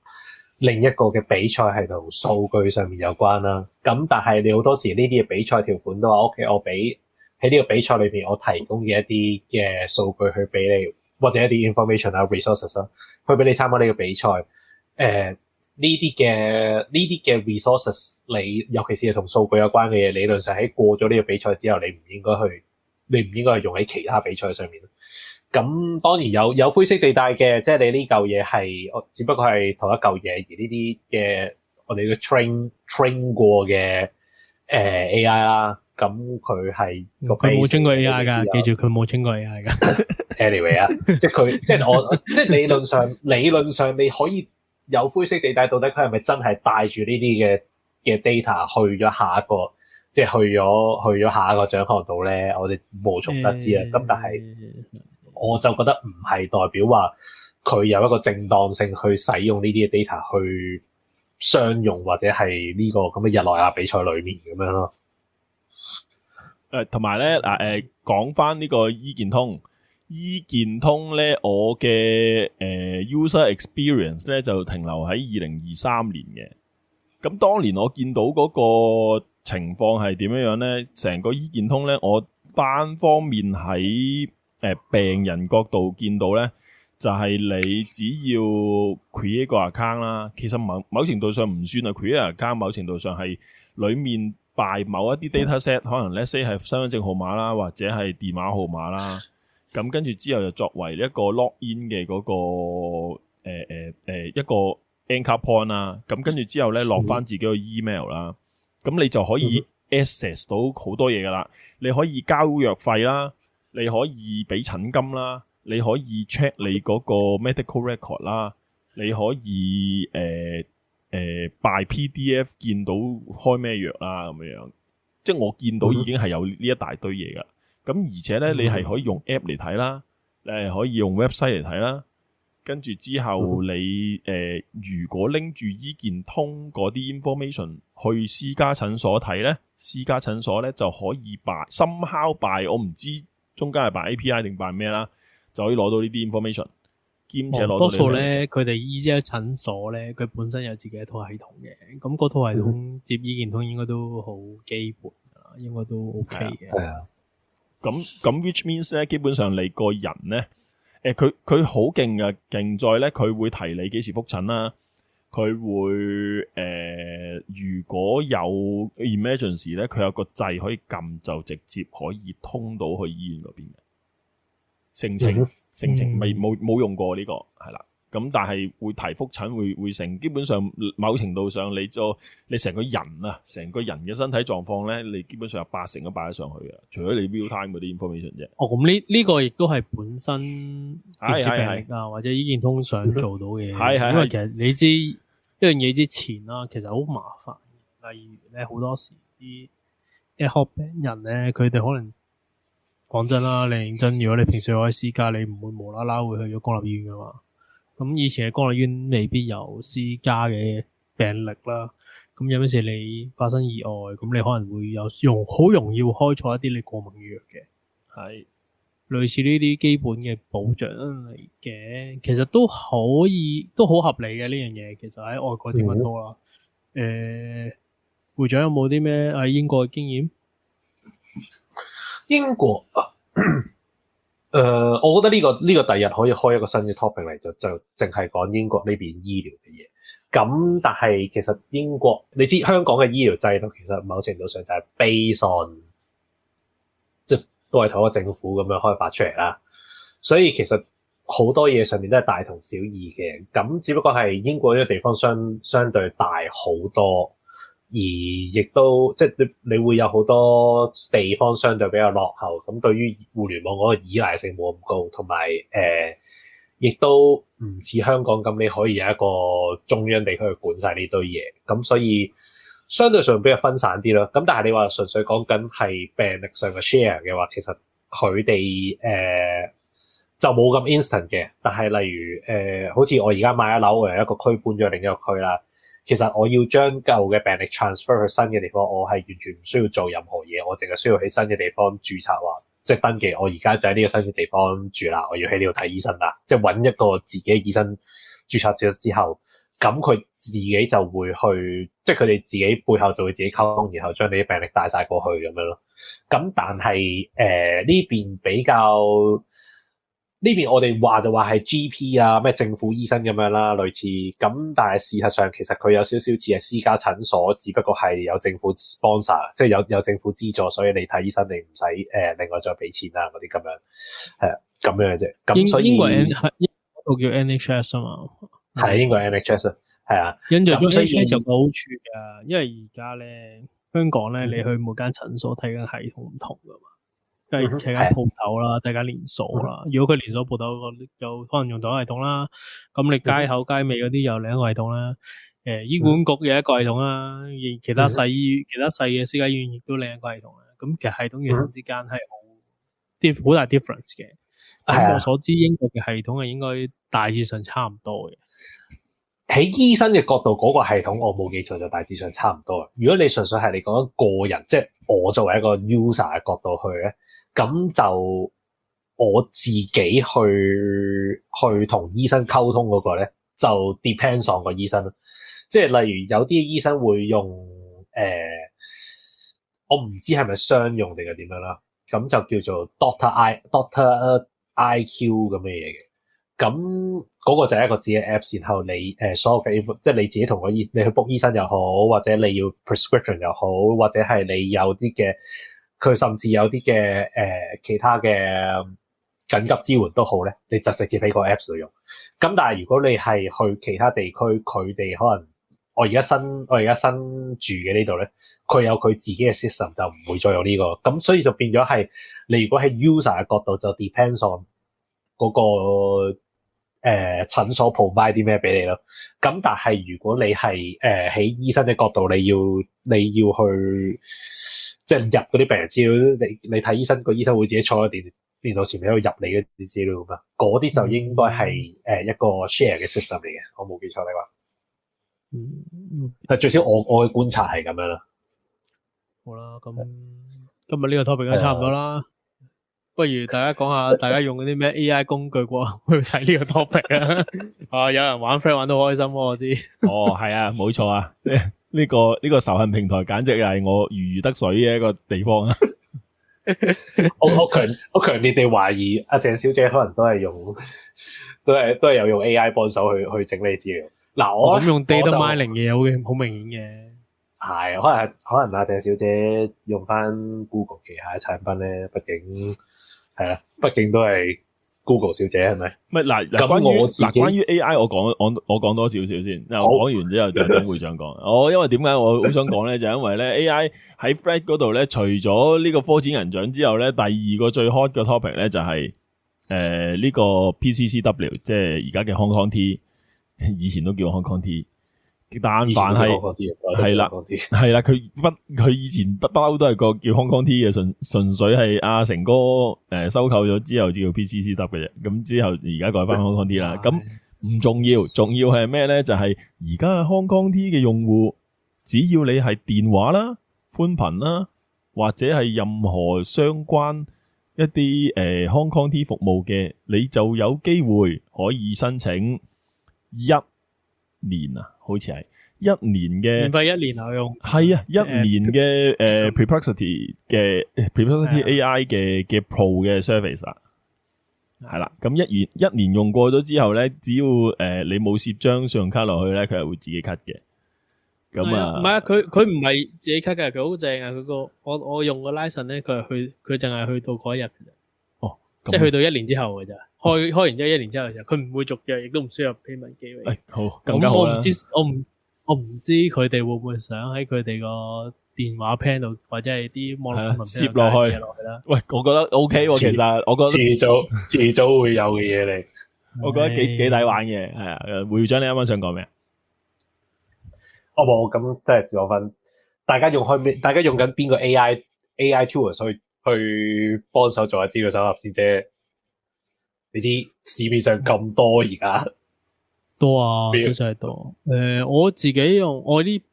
A: 另一個嘅比賽係同數據上面有關啦。咁但係你好多時呢啲嘅比賽條款都話 OK， 我俾喺呢個比賽裏邊我提供嘅一啲嘅數據去俾你，或者一啲 information 啊 resources 啦，去俾你參加呢個比賽。呢啲嘅 resources， 你尤其是係同數據有關嘅嘢，理論上喺過咗呢個比賽之後，你唔應該係用喺其他比賽上面。咁當然有灰色地帶嘅，即係你呢嚿嘢係，只不過係同一嚿嘢，而呢啲嘅我哋嘅 train 過嘅AI 啦，咁佢係
C: 佢冇 train 過 AI 㗎，記住佢冇 train 過 AI 㗎。
A: anyway 啊，即係我即係理論上你可以有灰色地帶，到底佢係咪真係帶住呢啲嘅 data 去咗下一個，即係去咗下一個獎項度咧？我哋無從得知啊。咁但係我就覺得唔係代表話佢有一個正當性去使用呢啲嘅 data 去商用或者係呢個咁嘅日內瓦比賽裡面咁樣咯。
B: 同埋咧講翻呢個醫健通咧，我嘅user experience 咧就停留喺2023年嘅。咁當年我見到嗰個情況係點樣咧？成個醫健通咧，我單方面喺病人角度見到咧，就係你只要 create 個 account 啦，其實某程度上唔算係 create account，某程度上係裡面擺某一啲 dataset，可能 let's say 係身份證號碼啦，或者係電話號碼啦。咁跟住之後就作為一個 login 嘅嗰個一個 anchor point 啦。咁跟住之後咧落翻自己個 email 啦。咁你就可以 access 到好多嘢噶啦。你可以交藥費啦，你可以俾診金啦，你可以 check 你嗰個 medical record 啦，你可以by PDF 見到開咩藥啦咁樣。即係我見到已經係有呢一大堆嘢噶。咁而且咧，你係可以用 app 嚟睇啦，你係可以用 website 嚟睇啦。跟住之後你如果拎住醫健通嗰啲 information 去私家診所睇咧，私家診所咧就可以somehow by我唔知中間係by API 定by咩啦，就可以攞到呢啲 information， 兼且攞到
C: 多數咧，佢哋醫家診所咧，佢本身有自己一套系統嘅，咁嗰套系統接醫健通應該都好基本㗎，應該都 OK 嘅。
A: 係啊。
B: 咁 which means 咧，基本上你個人咧，佢好勁嘅，勁在咧佢會提你幾時覆診啦，佢會如果有 emergency 咧，佢有個掣可以撳就直接可以通到去醫院嗰邊嘅。聲稱未冇用過呢個係啦。咁但係會提覆診會成，基本上某程度上你成個人啊，成個人嘅身體狀況咧，你基本上有80%都擺得上去嘅，除咗你 real time 嗰啲 information 啫。
C: 咁呢個亦都係本身電子病歷啊，或者醫健通想做到嘅嘢。因為其實你知一樣嘢之前啦，其實好麻煩。例如咧，好多時啲 ad hoc 病人咧，佢哋可能講真啦，你認真，如果你平時開私家，你唔會無啦啦會去咗公立醫院噶嘛。咁以前嘅公立醫院未必有私家嘅病歷啦，咁有陣時你發生意外，咁你可能會好容易會開錯一啲你過敏嘅藥嘅，係類似呢啲基本嘅保障嚟嘅，其實都可以都好合理嘅呢樣嘢，其實喺外國點樣多啦。會長有冇啲咩喺英國嘅經驗？
A: 英國我覺得呢個第日可以開一個新嘅 topic 嚟，就淨係講英國呢邊醫療嘅嘢。咁但係其實英國，你知香港嘅醫療制度其實某程度上就係 based on， 即係都係同一個政府咁樣開發出嚟啦。所以其實好多嘢上面都係大同小異嘅。咁只不過係英國呢個地方相對大好多。而亦都即係你會有好多地方相對比較落後，咁對於互聯網嗰個依賴性冇咁高，同埋亦都唔似香港咁，你可以有一個中央地區去管晒呢堆嘢，咁所以相對上比較分散啲咯。咁但係你話純粹講緊係病歷上嘅 share 嘅話，其實佢哋就冇咁 instant 嘅。但係例如好似我而家買一樓，我由一個區搬咗另一個區啦。其實我要將舊嘅病歷 transfer 去新嘅地方，我係完全唔需要做任何嘢，我淨係需要喺新嘅地方註冊話，即係登記。我而家就喺呢個新嘅地方住啦，我要喺呢度睇醫生啦。即係揾一個自己嘅醫生註冊咗之後，咁佢自己就會去，即係佢哋自己背後就會自己溝通，然後將你啲病歷帶晒過去咁樣咯。咁但係呢邊比較。呢邊我哋話就話係 GP 啊，咩政府醫生咁樣啦，類似咁，但係事實上其實佢有少少似係私家診所，只不過係有政府 sponsor， 即係有政府資助，所以你睇醫生你唔使另外再俾錢啊嗰啲咁樣，係咁樣嘅啫。咁所以
C: 英國係嗰度叫 NHS 啊嘛，
A: 係英國 NHS 啊，係啊，
C: 印象中
A: 咁所以
C: A check 有個好處㗎，因為而家咧香港咧，你去每間診所睇緊系統唔同㗎嘛，跟住睇間鋪頭啦，睇間連鎖啦。如果佢連鎖鋪頭有可能用同一系統啦，咁你街口街尾嗰啲有另一個系統啦。醫管局有一個系統啦，其他細嘅私家醫院亦都另一個系統啦。咁其實系統與系統之間係好大 difference 嘅。咁我所知英國嘅系統係應該大致上差唔多嘅。
A: 喺醫生嘅角度，嗰個系統我冇記錯就大致上差唔多。如果你純粹係你講緊個人，即係我作為一個 user 嘅角度去咧，咁就我自己去同醫生溝通嗰個咧，就 depends on 個醫生咯。即係例如有啲醫生會用我唔知係咪商用定係點樣啦，咁就叫做 Doctor IQ 咁嘅嘢嘅。咁嗰個就係一個自己嘅 Apps，然後你所有嘅即係你自己同個你去 book 醫生又好，或者你要 prescription 又好，或者係你有啲嘅佢甚至有啲嘅其他嘅緊急支援都好咧，你就直接喺個 Apps 度用。咁但係如果你係去其他地區，佢哋可能我而家新住嘅呢度咧，佢有佢自己嘅 system 就唔會再用呢個。咁所以就變咗係你如果喺 user 嘅角度就 depends on 嗰個診所 provide 啲咩俾你咯。咁但係如果你係喺醫生嘅角度，你要去即係入嗰啲病人資料，你睇醫生，個醫生會自己坐喺電腦前面喺度入你嗰啲資料噶嘛。嗰啲就應該係一個 share 嘅 system 嚟嘅，我冇記錯你話。但最少我嘅觀察係咁樣啦。
C: 好啦，咁今日呢個 topic 都差唔多啦。不如大家講下，大家用嗰啲咩 AI 工具過去睇呢個 topic 啊！有人玩 Thread 玩得好開心喎，我知。
B: 哦，係啊，冇錯啊！呢個仇恨平台簡直係我如魚得水嘅一個地方啊！
A: 我強烈地懷疑阿鄭小姐可能都係有用 AI 幫手去整理資料。嗱，我
C: 咁用 data mining 嘅好明顯嘅。
A: 係，可能阿鄭小姐用翻 Google 旗下嘅產品咧，畢竟係啦，畢竟都係 Google 小姐係咪？
B: 唔係嗱，關於 AI 我講多少少先。我講完之後就等會長講。因為點解我好想講咧，就因為咧 AI 喺 Thread 嗰度咧，除咗呢個科展人獎之後咧，第二個最 hot 嘅 topic 咧就係呢個 PCCW， 即係而家嘅 Hong Kong T， 以前都叫 Hong Kong T。但凡係係啦，佢以前不嬲都係個叫 Hong Kong T 嘅，純粹係阿成哥收購咗之後叫 PCCW 嘅啫。咁之後而家改翻 Hong Kong T 啦。咁唔重要，重要係咩咧？就係而家 Hong Kong T 嘅用戶，只要你係電話啦、寬頻啦，或者係任何相關一啲Hong Kong T 服務嘅，你就有機會可以申請1年啊，好似係1年嘅
C: 免費1年我用。
B: 係啊，1年嘅Perplexity AI 嘅 Pro 嘅 service 啦，係啦。咁一年用過咗之後咧，只要你冇攝張信用卡落去咧，佢係會自己 cut 嘅。咁啊，
C: 唔係啊，佢唔係自己 cut 嘅，佢好正啊！佢個我用個 license 咧，佢淨係去到嗰一日嘅啫。
B: 哦，
C: 即係去到1年之後嘅咋。開完之後1年之後嘅時候，佢唔會續約，亦都唔需要 payment 機會。
B: 好，更加好啦。
C: 我唔知佢哋會唔會想喺佢哋個電話 plan 度，或者係啲網絡
B: 攝落去啦。喂，我覺得 OK 喎，其實我覺得
A: 遲早會有嘅嘢嚟。
B: 我覺得幾抵玩嘅，係啊。會長，你啱啱想講咩？
A: 我冇，咁即係講翻，大家用緊邊個 AI tools 去幫手做下資料搜集先啫。你知市面上咁多而家
C: 多啊，都真係多。我自己用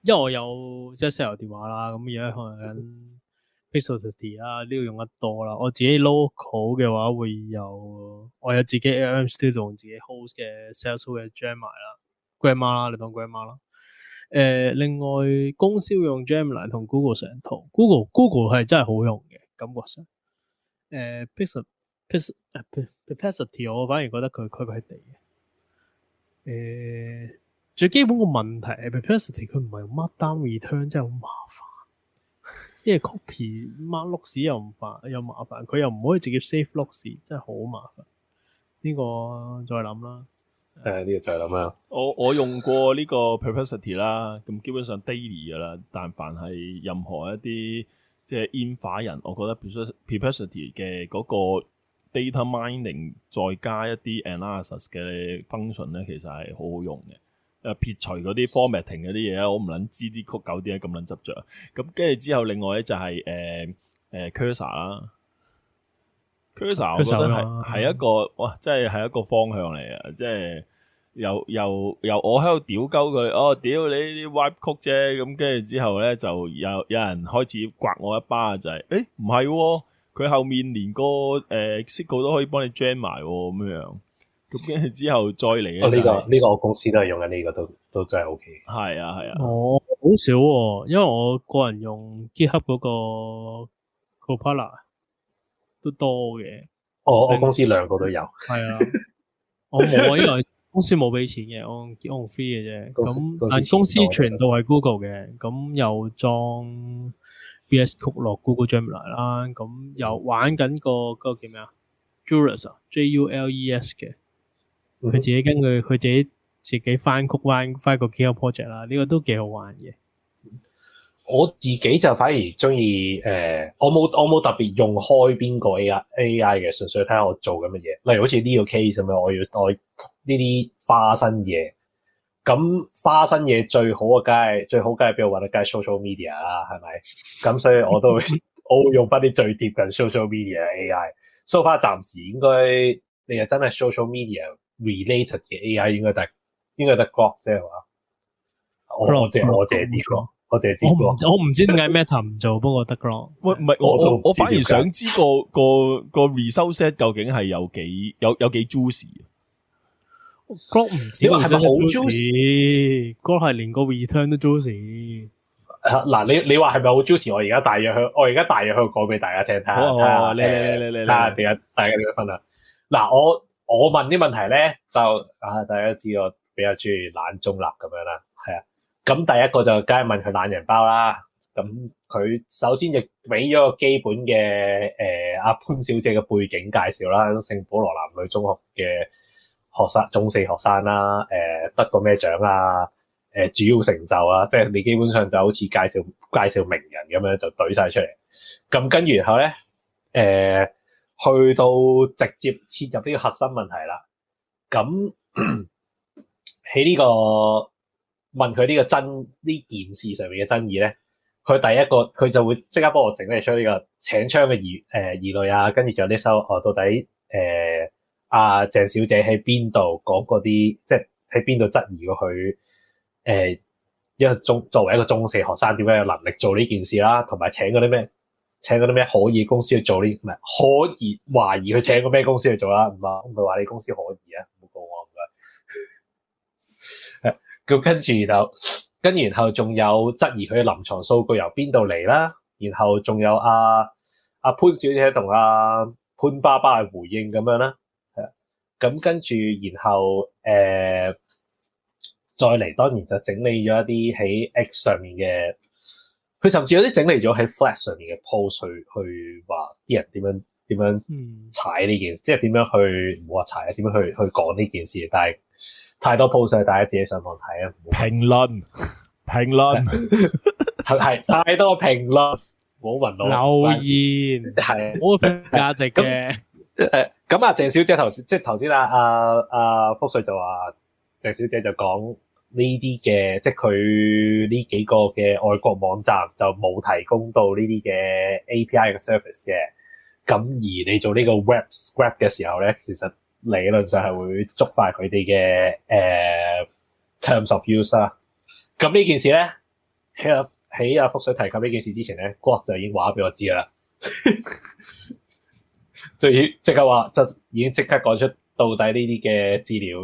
C: 因為我有即係石油電話啦，咁而家可能緊 Pixelcity 啦，呢度用得多啦。我自己 local 嘅話我有自己 ARM Studio 用自己 host 嘅 Salesforce 嘅 Gemini 啦 ，Grandma 啦，你當 Grandma 啦。另外公司會用 Gemini 同 Google 成套 ，Google 係真係好用嘅，感覺上。Perplexity 我反而覺得佢規規地嘅。最基本個問題係 Perplexity 佢唔係用 Markdown return， 真係好麻煩。因為 copy mark logs 又麻煩，佢又唔可以直接 save logs，真係好麻煩。呢個再諗啦。
A: 呢個就係咁樣。
B: 我用過呢個 Perplexity 啦，咁基本上 daily 噶啦。但凡係任何一啲即係 infra 人，我覺得 Perplexity 嘅嗰個 data mining 再加一啲 analysis 嘅 function 咧，其實係好好用嘅。撇除嗰啲 formatting 嗰啲嘢咧，我唔撚知啲曲狗點解咁撚執着。咁跟住之後，另外咧就係Cursor 啦。Cursor 我覺得係一個哇，真係一個方向嚟啊！即係由我喺度屌鳩佢，屌你啲 wipe 曲啫，咁跟住之後咧就有人開始刮我一巴，就係唔係喎，佢後面連個SQL 都可以幫你 jam 埋咁樣。咁跟住之後再嚟嘅就係
A: 呢個我公司都係用緊呢個，都真係 OK。
B: 係啊。
C: 我好少喎，因為我個人用 GitHub 嗰個 Copilot 都多嘅。
A: 我公司兩個都有。
C: 係啊，我冇啊，因為公司冇俾錢嘅，我用 free 嘅啫。咁但公司全部係 Google 嘅，咁又裝 VS Code 落 Google Gemini 啦，咁又玩緊個叫咩啊 Jules 啊 JULES 嘅。佢自己根據佢自己翻曲翻個 GitHub project 啦，呢個都幾好玩嘅。
A: 我自己就反而中意我冇特別用開邊個 AI 嘅，純粹睇下我做緊乜嘢。例如好似呢個 case 咁樣，我要代呢啲花生嘢。咁花生嘢最好梗係俾我揾得梗係 social media 啦，係咪？咁所以我會用翻啲最貼近 social media 嘅 AI。So far 暫時應該你又真係 social media related 嘅 AI 應該得 Grok 啫係嘛？我淨係知 Grok。我
C: 唔知點解 Meta 唔做，不過得 Grok。
B: 喂，唔係我反而想知個 result set 究竟係有幾 juicy。Grok
C: 唔知係咪好 juicy？Grok 係連個 return 都 juicy。
A: 嗱，你話係咪好 juicy？我而家大約去講俾大家聽睇下。
B: 好，你
A: 大家點樣分啊？嗱，我問啲問題咧，就大家知我比較中意懶中立咁樣啦，係啊。咁第一個就梗係問佢懶人包啦。咁佢首先就俾咗個基本嘅阿潘小姐嘅背景介紹啦，聖保羅男女中學嘅學生，中四學生啦，得過咩獎啊？主要成就啊，即係你基本上就好似介紹名人咁樣就懟晒出嚟。咁跟住然後咧，去到直接切入呢個核心問題啦。咁喺呢個問佢呢件事上面嘅爭議咧，佢就會即刻幫我整理出呢個請槍嘅疑慮啊，跟住就有啲到底鄭小姐喺邊度講嗰啲，即係喺邊度質疑過佢作為一個中四學生點解有能力做呢件事啦，同埋請嗰啲咩可疑公司去做呢？唔係可疑懷疑佢請過咩公司去做啦？唔係話你公司可疑啊，唔好告我唔該。咁跟住然後仲有質疑佢嘅臨床數據由邊度嚟啦，然後仲有阿潘小姐同阿潘爸爸嘅回應咁樣啦，係啊。咁跟住然後再嚟當然就整理咗一啲喺 X 上面嘅，佢甚至有啲整理咗喺 Flash 上面嘅 post 去話啲人點樣踩呢件事，即係點樣去唔好話踩啊，點樣去講呢件事，但係太多 post 大家自己上網睇啊。
B: 評論
A: 係太多評論，冇問我
C: 留言係冇價值嘅。
A: 咁鄭小姐頭先阿福瑞就話鄭小姐就講呢啲嘅，即係佢呢幾個嘅外國網站就冇提供到呢啲嘅 API 嘅 service 嘅。咁而你做呢個 web scrap 嘅時候咧，其實理論上係會觸犯佢哋嘅terms of use 啦。咁呢件事咧，喺阿福水提及呢件事之前咧，Grok就已經話俾我知啦，就已即刻話就已經即刻講出到底呢啲嘅資料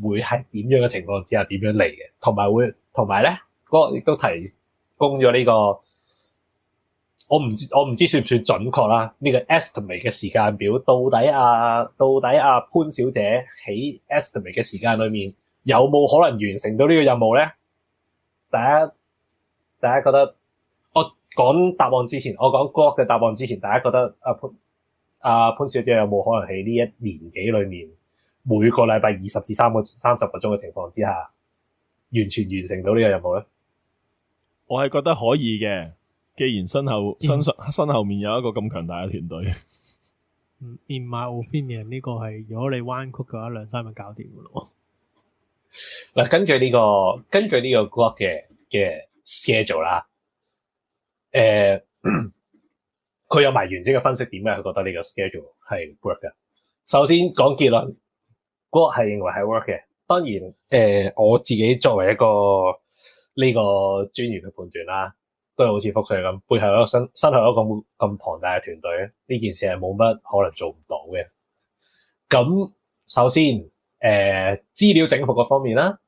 A: 會係點樣嘅情況之下點樣嚟嘅，同埋咧Grok亦都提供咗呢個。我唔知算唔算準確啦？呢個 estimate 嘅時間表，到底潘小姐喺 estimate 嘅時間裏面有冇可能完成到呢個任務咧？大家覺得我講答案之前，我講 Grok 嘅答案之前，大家覺得阿潘小姐有冇可能喺呢一年幾裏面每個禮拜20至30個鐘嘅情況之下，完全完成到呢個任務咧？
B: 我係覺得可以嘅，既然身後面有一個咁強大嘅團隊。
C: In my opinion，呢個係如果你彎曲嘅話，2-3日搞掂噶咯。
A: 嗱，根據呢個 Grok 嘅 schedule 啦，佢有埋完整嘅分析點解佢覺得呢個 schedule 係 work 嘅。首先講結論，Grok 係認為係 work 嘅。當然，我自己作為一個呢個專業嘅判斷啦，都係好似福水咁，背後有一個身後有一個咁龐大嘅團隊，呢件事係冇乜可能做唔到嘅。咁首先，資料整合嗰方面啦，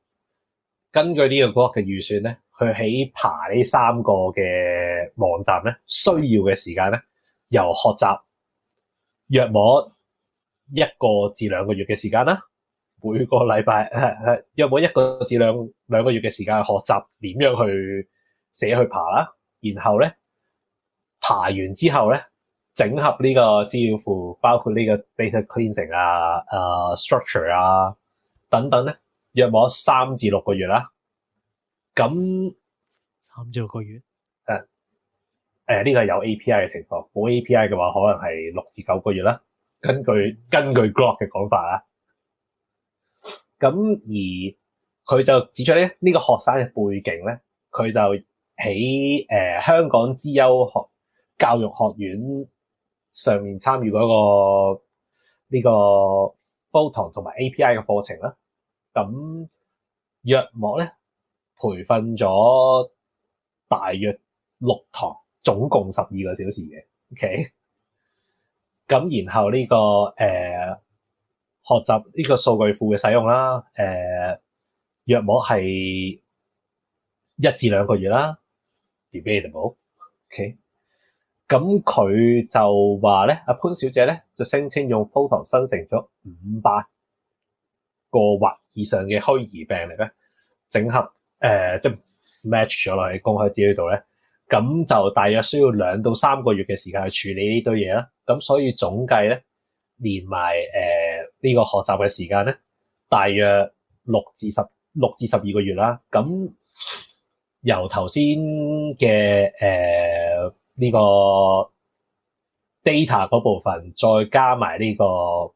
A: 根據呢個 Grok 嘅預算咧，佢喺爬呢3個嘅網站咧，需要嘅時間咧，由學習約莫1個至2個月嘅時間啦，每個禮拜約莫1個至2個月嘅時間去學習點樣去寫去爬啦，然後咧爬完之後咧，整合呢個資料庫，包括呢個 data cleansing 啊、structure 啊等等咧，約莫3至6個月啦。咁
C: 3至6個月，
A: 呢個係有 API 嘅情況，冇 API 嘅話，可能係6至9個月啦。根據 Grok 嘅講法啦，咁而佢就指出咧，呢個學生嘅背景咧，佢就喺香港資優教育學院上面參與嗰個呢個 Photon 同埋 API 嘅課程啦。咁約莫咧培訓咗大約6堂，總共12個小時嘅。OK， 咁然後呢個學習呢個數據庫嘅使用啦，約莫係1至2個月啦。Debatable，OK， 咁佢就話咧，阿潘小姐咧就聲稱用 Photon 生成咗500個或以上嘅虛擬病歷咧，整合即係 match 咗落去公開資料度咧，咁就大約需要2到3個月嘅時間去處理呢堆嘢啦。咁所以總計咧，連埋呢個學習嘅時間咧，大約6至12個月啦。咁由頭先嘅呢個 data 嗰部分，再加埋呢個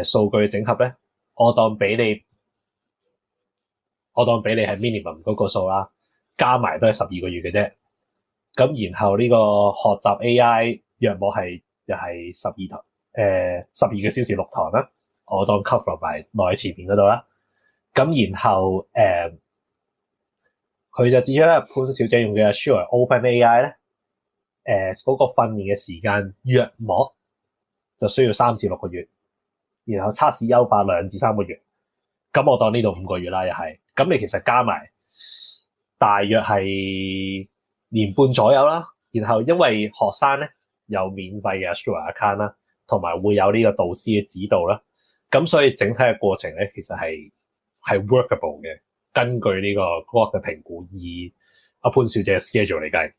A: 數據整合咧，我當俾你係 minimum 嗰個數啦，加埋都係12個月嘅啫。咁然後呢個學習 AI 約莫係又係12個小時6堂啦，我當 cover 埋內前面嗰度啦。咁然後佢就指出咧，潘小姐用嘅 Azure OpenAI 咧，嗰個訓練嘅時間約莫就需要3至6個月，然後測試優化2至3個月。咁我當呢度5個月啦，又係。咁你其實加埋大約係年半左右啦。然後因為學生咧有免費嘅 Azure account 啦，同埋會有呢個導師嘅指導啦，咁所以整體嘅過程咧其實係 workable 嘅。根據呢個 Grok 嘅評估，以阿潘小姐嘅 schedule 嚟計，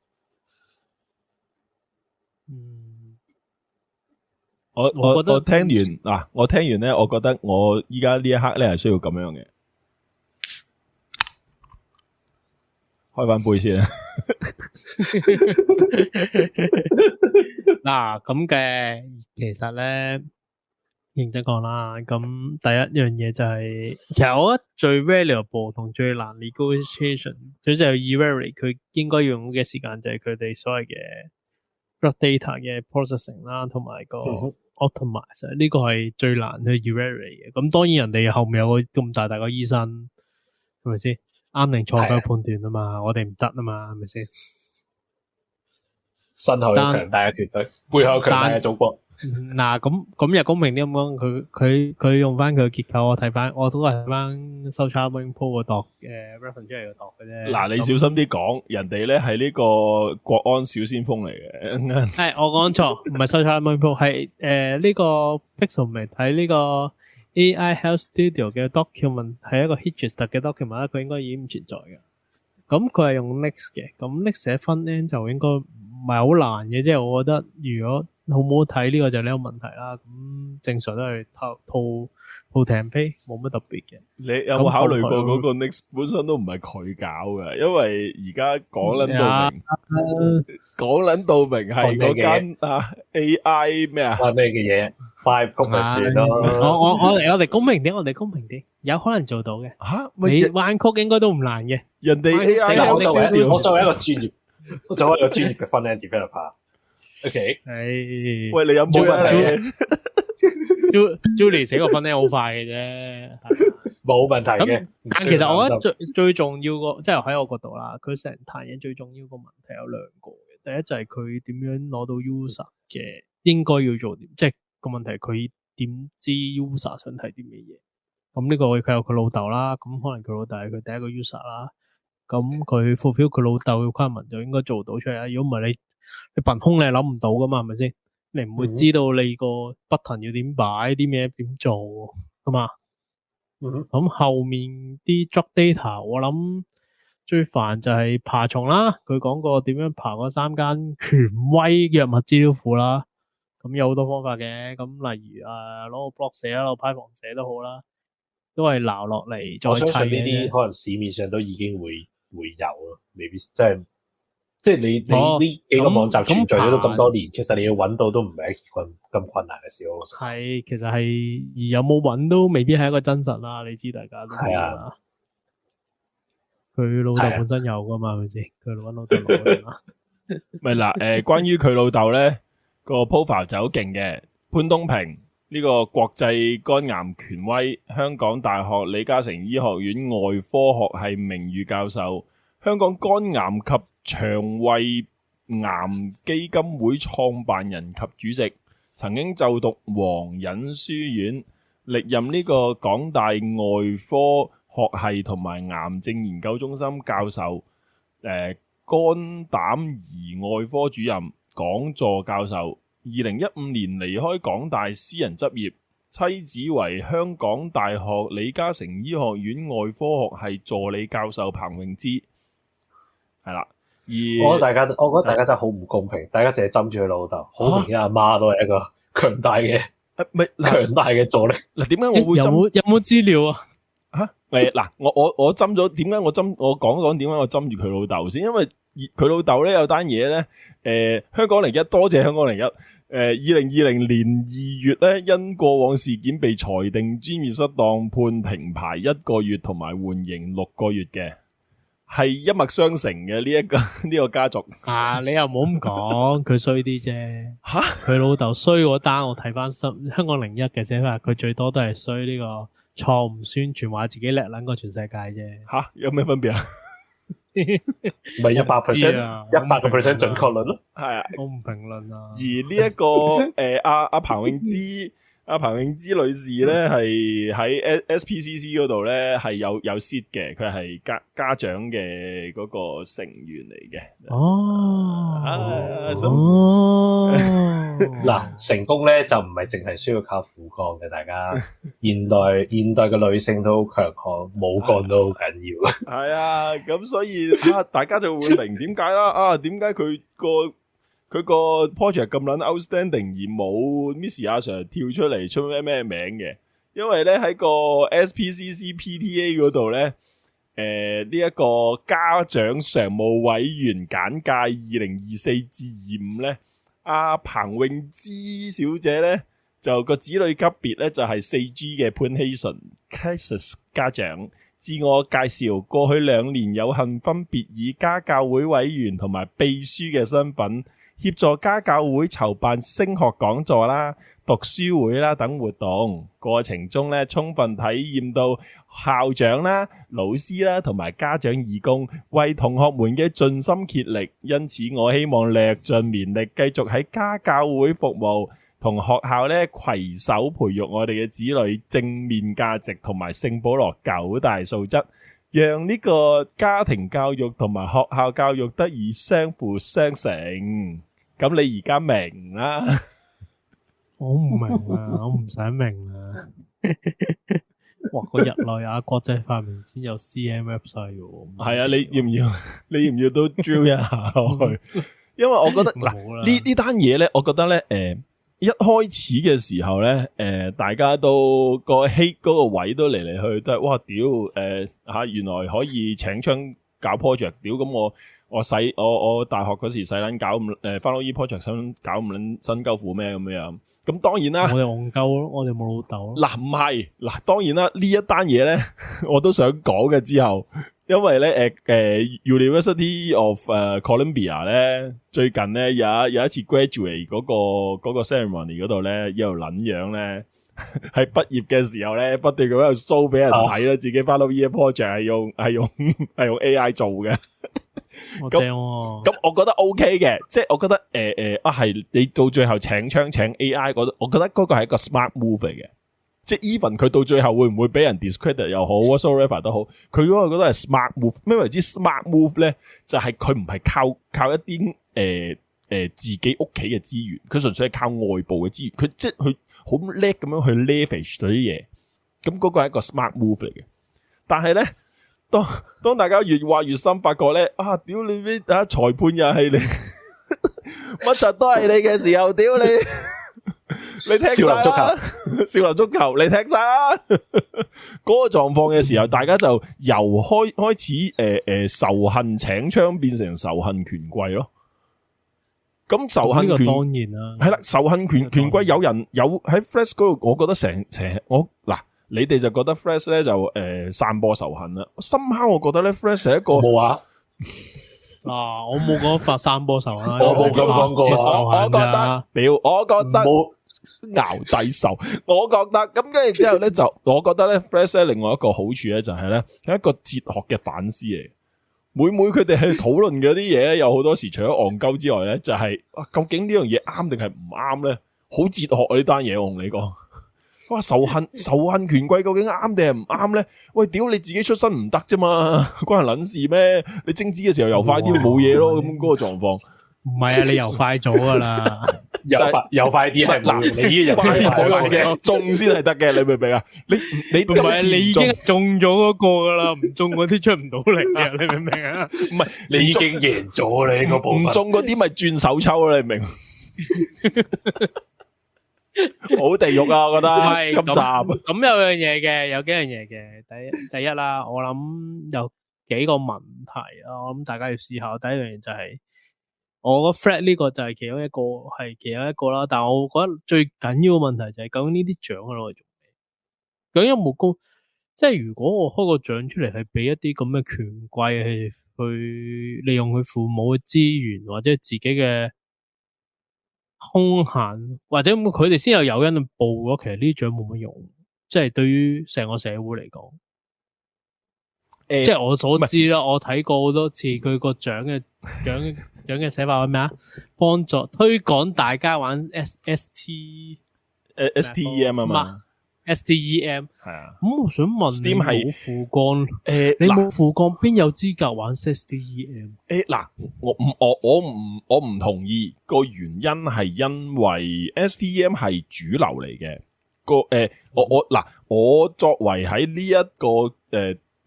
B: 我聽完嗱，我聽完咧，我覺得我依家呢一刻咧係需要咁樣嘅，開翻杯先啦。
C: 嗱咁嘅，其實咧認真講啦，咁第一樣嘢就係，其實我覺得最 valuable 同最難 negotiation， 最就係 evaluate 佢應該用嘅時間就係佢哋所謂嘅 raw data 嘅 processing 啦，同埋個 optimize， 呢個係最難去 evaluate 嘅。咁當然人哋後面有個咁大個醫生，係咪先？啱定錯嘅判斷啊嘛，我哋唔得啊嘛，係咪先？
A: 身後有強大嘅團隊，背後有強大嘅祖國。
C: 嗱，咁又公平啲咁講，佢用翻佢嘅結構，我睇翻，我都係睇翻收差 wing pool 個度嘅 reference 出嚟個度嘅啫。嗱，
B: 你小心啲講，人哋咧係呢個國安小先鋒嚟嘅。
C: 係我講錯，唔係收差 wing pool，係呢個 Pixelmate 喺呢個 AI Health Studio 嘅 document 係一個 Hitchester 嘅 document 啦，佢應該已經唔存在嘅。咁佢係用 Next 嘅，咁 Next 寫 front end 就應該唔係好難嘅，即係我覺得如果好唔好睇呢個就呢個問題啦。咁正常都係套艇飛，冇乜特別嘅。
B: 你有冇考慮過嗰個 Next 本身都唔係佢搞嘅？因為而家講撚到明係嗰間AI 咩啊？
A: 咩嘅嘢？5谷咪算咯。
C: 我哋公平啲，有可能做到嘅。
B: 嚇，
C: 你彎曲應該都唔難嘅。
B: 人哋 AI
A: 我作為一個專業嘅 front end developer。OK，
B: 喂，你有冇啊
C: ？Julie 寫個 front end 好快嘅啫，
A: 冇問題嘅。
C: 但其實我覺得最重要個，即係喺我角度啦，佢成壇嘢最重要個問題有兩個嘅。第一就係佢點樣攞到 user 嘅應該要做，即係個問題佢點知 user 想睇啲咩嘢？咁呢個佢有佢老豆啦，咁可能佢老豆係佢第一個 user 啦。咁佢 fulfill 佢老豆嘅 requirement 就應該做到出嚟啦。如果唔係你憑空你係諗唔到噶嘛，係咪先？你唔會知道你個 button 要點擺，啲咩點做噶嘛。咁後面啲 drop data， 我諗最煩就係爬蟲啦。佢講過點樣爬嗰3間權威藥物資料庫啦。咁有好多方法嘅。咁例如攞個 block 寫啦，攞 Python 寫都好啦，都係撈落嚟再砌嘅。
A: 我相信呢啲可能市面上都已經會有咯，未必即係你呢幾個網站存在咗都咁多年，其實你要揾到都唔係一件咁困難嘅事咯。
C: 係，其實係而有冇揾都未必係一個真實啦。你知大家都知啦。佢老豆本身有噶嘛，係咪先？佢揾老豆攞嘛。
B: 咪嗱，關於佢老豆咧個 profile 就好勁嘅。潘東平呢個國際肝癌權威，香港大學李嘉誠醫學院外科學系名譽教授，香港肝癌及腸胃癌基金會創辦人及主席，曾經就讀皇仁書院，歷任呢個港大外科學系同埋癌症研究中心教授，肝膽胰外科主任、講座教授。2015年離開港大私人執業，妻子為香港大學李嘉誠醫學院外科學系助理教授彭詠芝，係啦。
A: 我覺得大家真係好唔公平，大家淨係針住佢老豆，好明顯阿媽都係一個強大嘅助力。
B: 嗱，點解我會
C: 有冇資料啊？
B: 嗱，我針咗，點解我講點解我針住佢老豆先？因為佢老豆咧有單嘢咧，香港01，多謝香港01。2020年2月咧，因過往事件被裁定專業失當，判停牌1個月同埋緩刑6個月嘅。係一脈相承嘅呢個家族。
C: 你又唔好咁講，佢衰啲啫。
B: 吓，
C: 佢老豆衰嗰單，我睇翻香港01嘅寫法，佢最多都係衰呢個錯誤宣傳，話自己叻撚過全世界啫。
B: 吓，有咩分別啊？
A: 咪100%準確率咯。
B: 係啊，
C: 我唔評論啊。
B: 而呢一個阿彭詠芝。阿彭詠芝女士咧係喺 SPCC 嗰度咧係有 seat 嘅，佢係家長嘅嗰個成員嚟嘅。
A: 嗱，成功咧就唔係淨係需要靠父幹嘅，大家現代嘅女性都好強悍，母幹都好緊要。
B: 係啊，咁所以大家就會明點解啦。點解佢個 project 咁撚 outstanding 而冇 Miss 阿 Sir 跳出嚟出咩名嘅？因為咧喺個 SPCC PTA 嗰度咧，呢一個家長常務委員簡介2024-25咧，阿彭詠芝小姐咧就個子女級別咧就係 4G 嘅潘希純 Casus 家長，自我介紹過去2年有幸分別以家教會委員同埋秘書嘅身份，協助家教會籌辦升學講座啦、讀書會啦等活動，過程中咧充分體驗到校長啦、老師啦同埋家長義工為同學們嘅盡心竭力，因此我希望略盡綿力繼續喺家教會服務，同學校咧攜手培育我哋嘅子女正面價值同埋聖保羅9大素質，讓呢個家庭教育同埋學校教育得以相輔相成。咁你而家明啦？
C: 我唔明啊，我唔想明啊。哇，個日內瓦國際發明展有 CM website 喎。
B: 係啊，你要唔要都 drill 一下落去？因為我覺得嗱
C: 冇啦
B: 呢單嘢咧，我覺得咧一開始嘅時候咧，大家都個 hate 嗰個位都嚟去都係哇屌原來可以請槍搞 project， 屌咁我大學嗰時細撚搞翻到依 project 想搞唔撚新鳩褲咩咁樣，咁當然啦，
C: 我哋戇鳩咯，我哋冇老豆咯。
B: 嗱唔係嗱，當然啦呢一單嘢咧，我都想講嘅之後。因為咧University of Columbia 咧最近咧有一次 graduate 嗰個 ceremony 嗰度咧一路撚樣咧喺畢業嘅時候咧不斷咁喺度 show 俾人睇啦，自己翻到 year project 係用 AI 做嘅。
C: 正喎。
B: 咁我覺得 OK 嘅，即係我覺得係你到最後請 AI 我覺得嗰個係一個 smart move 嚟嘅。即係 even 佢到最後會唔會俾人 discredit 又好 whatsoever 都好，佢嗰個覺得係 smart move。咩為之 smart move 咧？就係佢唔係靠一啲自己屋企嘅資源，佢純粹係靠外部嘅資源。佢即係佢好叻咁樣去 leverage 到啲嘢。咁嗰個係一個 smart move 嚟嘅。但係咧，當大家越話越深，發覺咧屌你咩裁判又係你，乜柒都係你嘅時候，屌你！你踢晒啦，少林足球你踢晒啦，嗰個狀況嘅時候，大家就由開始仇恨請槍變成仇恨權貴咯。咁仇恨權
C: 呢個當然啦，
B: 係啦，仇恨權貴有人有喺 Flash 嗰度，我覺得成你哋就覺得 Flash 咧就散播仇恨啦。深刻我覺得咧 Flash 係一個
A: 冇啊。
C: 我冇講發散播仇恨，
A: 我冇咁講過
B: 我覺得我覺得
A: 冇
B: 淆底仇，我覺得咁跟住之後咧我覺得咧 Flash 咧另外一個好處咧就係咧係一個哲學嘅反思嚟。每佢哋去討論嘅啲嘢咧，有好多時除咗戇鳩之外咧，就係究竟呢樣嘢啱定係唔啱咧？好哲學啊！呢單嘢我同你講。哇！仇恨權貴究竟啱定係唔啱咧？喂，屌你自己出身唔得啫嘛，關人撚事咩？你精子嘅時候游快啲咪冇嘢咯，咁嗰個狀況。
C: 唔係啊，你游快咗噶啦，
A: 游快啲係冇用，你已經
B: 快
A: 入
B: 冇用嘅，中先係得嘅，你明唔明啊？你
C: 唔係你已
B: 中
C: 經中咗嗰個噶啦，唔中嗰啲出唔到嚟啊！你明唔明啊？
B: 唔係
A: 你已經贏咗你嗰部分，
B: 唔中嗰啲咪轉手抽啦，你明？好地獄啊！我覺得今集
C: 咁有樣嘢嘅，有幾樣嘢嘅。第一啦，我諗有幾個問題啊，我諗大家要思考。第一樣嘢就係我個 Fred 呢個就係其中一個啦。但係我覺得最緊要嘅問題就係究竟呢啲獎攞嚟做咩？究竟有冇功？即係如果我開個獎出嚟係俾一啲咁嘅權貴去利用佢父母嘅資源或者自己嘅空閒，或者佢哋先有誘因去報嘅，其實呢啲獎冇乜用，即係對於成個社會嚟講，即係我所知啦，我睇過好多次佢個獎嘅寫法係咩啊？幫助推廣大家玩 STEM
B: 啊嘛。
C: STEM
B: 係啊，
C: 咁我想問
B: STEM 係
C: 冇副幹，你冇副幹邊有資格玩 STEM？
B: 嗱，我唔同意個原因係因為 STEM 係主流嚟嘅我作為喺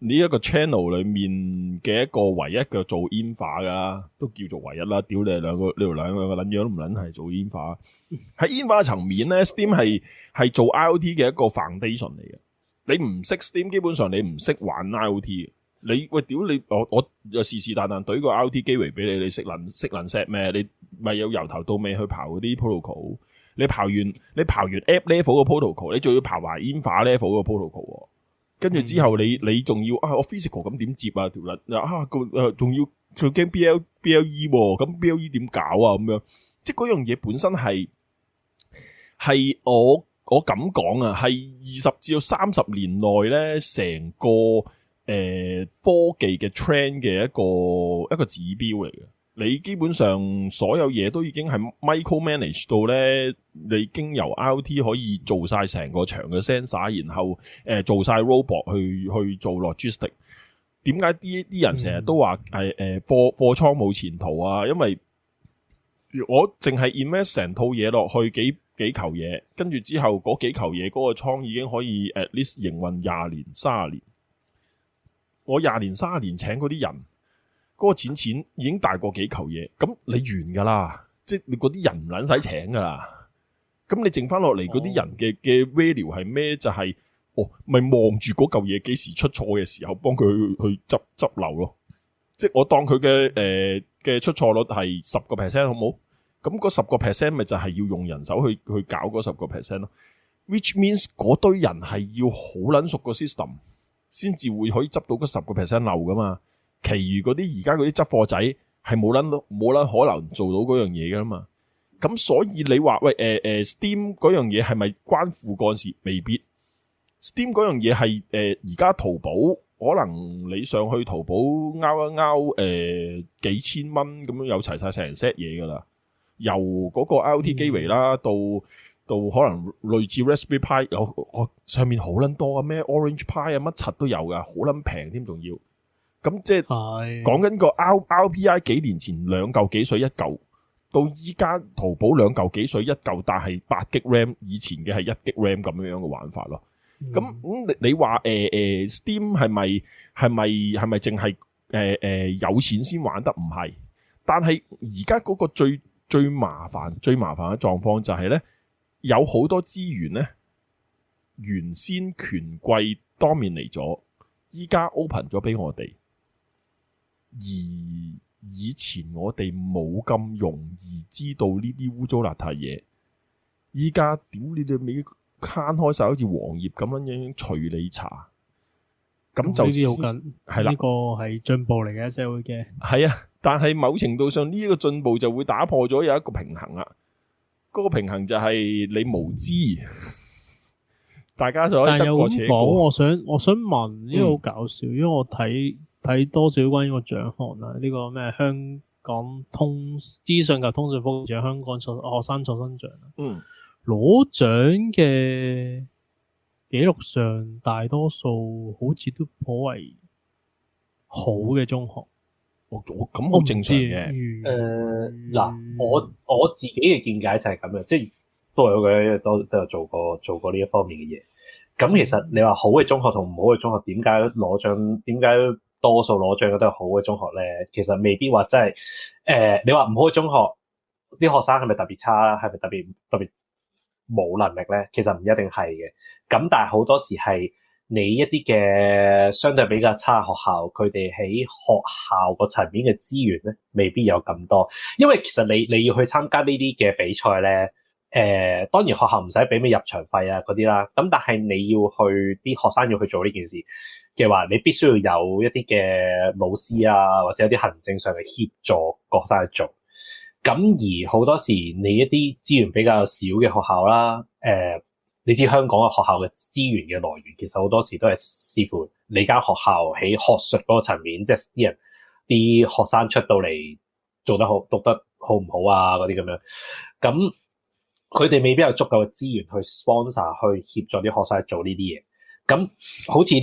B: 呢一個 channel 裏面嘅一個唯一嘅做煙化噶啦，都叫做唯一啦。屌你哋兩個撚樣都唔撚係做煙化。喺煙化層面咧 ，Steam 係做 IoT 嘅一個 foundation 嚟嘅。你唔識 Steam，基本上你唔識玩 IoT 嘅。喂屌你我是但懟個 IoT 機會俾你，你識撚 set 咩？你咪有由頭到尾去刨嗰啲 protocol。你刨完 app level 個 protocol， 你仲要刨埋煙化 level 個 protocol。跟住之後你仲要我 physical 咁點接啊條撚仲要佢驚 BLE 咁 BLE 點搞啊咁樣，即係嗰樣嘢本身係我咁講啊，係20至到30年內咧成個科技嘅 trend 嘅一個指標嚟嘅。你基本上所有嘢都已經係 micro manage 到咧，你經由 IoT 可以做晒成個場嘅 sensor， 然後做晒 robot 去做 logistic。點解啲人成日都話係貨倉冇前途啊？因為我淨係 invest 成套嘢落去幾球嘢，跟住之後嗰幾球嘢嗰個倉已經可以 at least 營運20年30年。我20年30年請嗰啲人。嗰嗰個錢已經大過幾球嘢，咁你完噶啦，即係你嗰啲人唔撚使請噶啦。咁你剩翻落嚟嗰啲人嘅 value 係咩？就係咪望住嗰嚿嘢幾時出錯嘅時候，幫佢去執漏咯。即係我當佢嘅出錯率係10%，好唔好？咁嗰10%咪就係要用人手去搞嗰10%咯。Which means 嗰堆人係要好撚熟個 system，先至會可以執到嗰10%漏噶嘛。其餘嗰啲而家嗰啲執貨仔係冇撚可能做到嗰樣嘢噶嘛。咁所以你話喂Steam 嗰樣嘢係咪關乎嗰陣時？未必。Steam 嗰樣嘢係而家淘寶可能你上去淘寶拗一拗幾千蚊咁樣有齊晒成 set 嘢噶啦。由嗰個 IoT 機圍啦，到可能類似 Raspberry Pi 有上面好撚多啊，咩 Orange Pi 啊乜柒都有噶，好撚平添仲要。咁即係講緊個 RPI 幾年前2嚿幾水一嚿，到依家淘寶2嚿幾水一嚿，但係8GB RAM，以前嘅係1GB RAM 咁樣嘅玩法咯。咁你話Steam 係咪淨係有錢先玩得？唔係，但係而家嗰個最麻煩嘅狀況就係咧，有好多資源咧，原先權貴當面嚟咗，依家 open 咗俾我哋，而以前我哋冇咁容易知道呢啲污糟邋遢嘢，依家屌你哋未攤開晒，好似黃頁咁樣隨你查，咁就
C: 呢啲好緊，
B: 係啦，
C: 呢個係進步嚟嘅社會嘅，
B: 係啊。但係某程度上呢一個進步就會打破咗有一個平衡啦。嗰個平衡就係你無知，大家就可以得過且過。但係又咁講，
C: 我想問呢個好搞笑，因為我睇多少關於個獎項啦，呢個咩香港資訊及通訊科技獎、香港學生創新獎，攞獎嘅記錄上大多數好似都頗為好嘅中學。
B: 咁好正常嘅。
A: 嗱，我自己嘅見解就係咁樣，即係都係嗰啲都有做過呢一方面嘅嘢。咁其實你話好嘅中學同唔好嘅中學點解攞獎？點解多數攞獎嘅都係好嘅中學咧？其實未必話真係你話唔好嘅中學啲學生係咪特別差？係咪特別冇能力咧？其實唔一定係嘅。咁但係好多時係你一啲嘅相對比較差嘅學校，佢哋喺學校個層面嘅資源咧，未必有咁多。因為其實你要去參加呢啲嘅比賽咧，當然學校唔使俾咩入場費啊嗰啲啦。咁但係你要去啲學生要去做呢件事嘅話，你必須要有一啲嘅老師啊，或者一啲行政上嘅協助學生去做。咁而好多時你一啲資源比較少嘅學校啦，你知香港嘅學校嘅資源嘅來源，其實好多時都係視乎你間學校喺學術嗰個層面，即係啲學生出到嚟做得好、讀得好唔好啊嗰啲咁樣。咁佢哋未必有足夠嘅資源去 sponsor 去協助啲學生去做呢啲嘢。咁好似今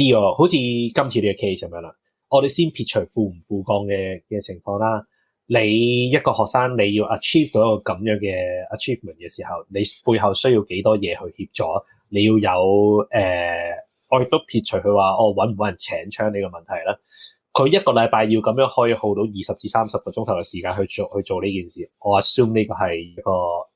A: 次呢個 case 咁樣啦，我哋先撇除富唔富降嘅情況啦。你一個學生你要 achieve 到一個咁樣嘅 achievement 嘅時候，你背後需要幾多嘢去協助？你要有我亦都撇除佢話揾唔揾人請槍呢個問題啦。佢一個禮拜要咁樣可以耗到20至30個鐘頭嘅時間去做呢件事，我 assume 呢個係一個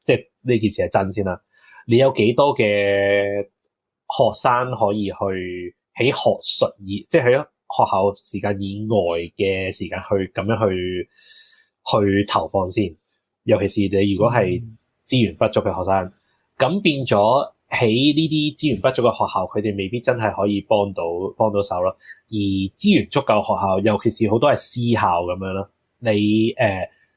A: 即係呢件事係真先啦。你有幾多嘅學生可以去喺學術即係喺學校時間以外嘅時間去咁樣去投放先，尤其是你如果係資源不足嘅學生，咁變咗喺呢啲資源不足嘅學校，佢哋未必真係可以幫到手咯。而資源足夠嘅學校，尤其是好多係私校咁樣咯，你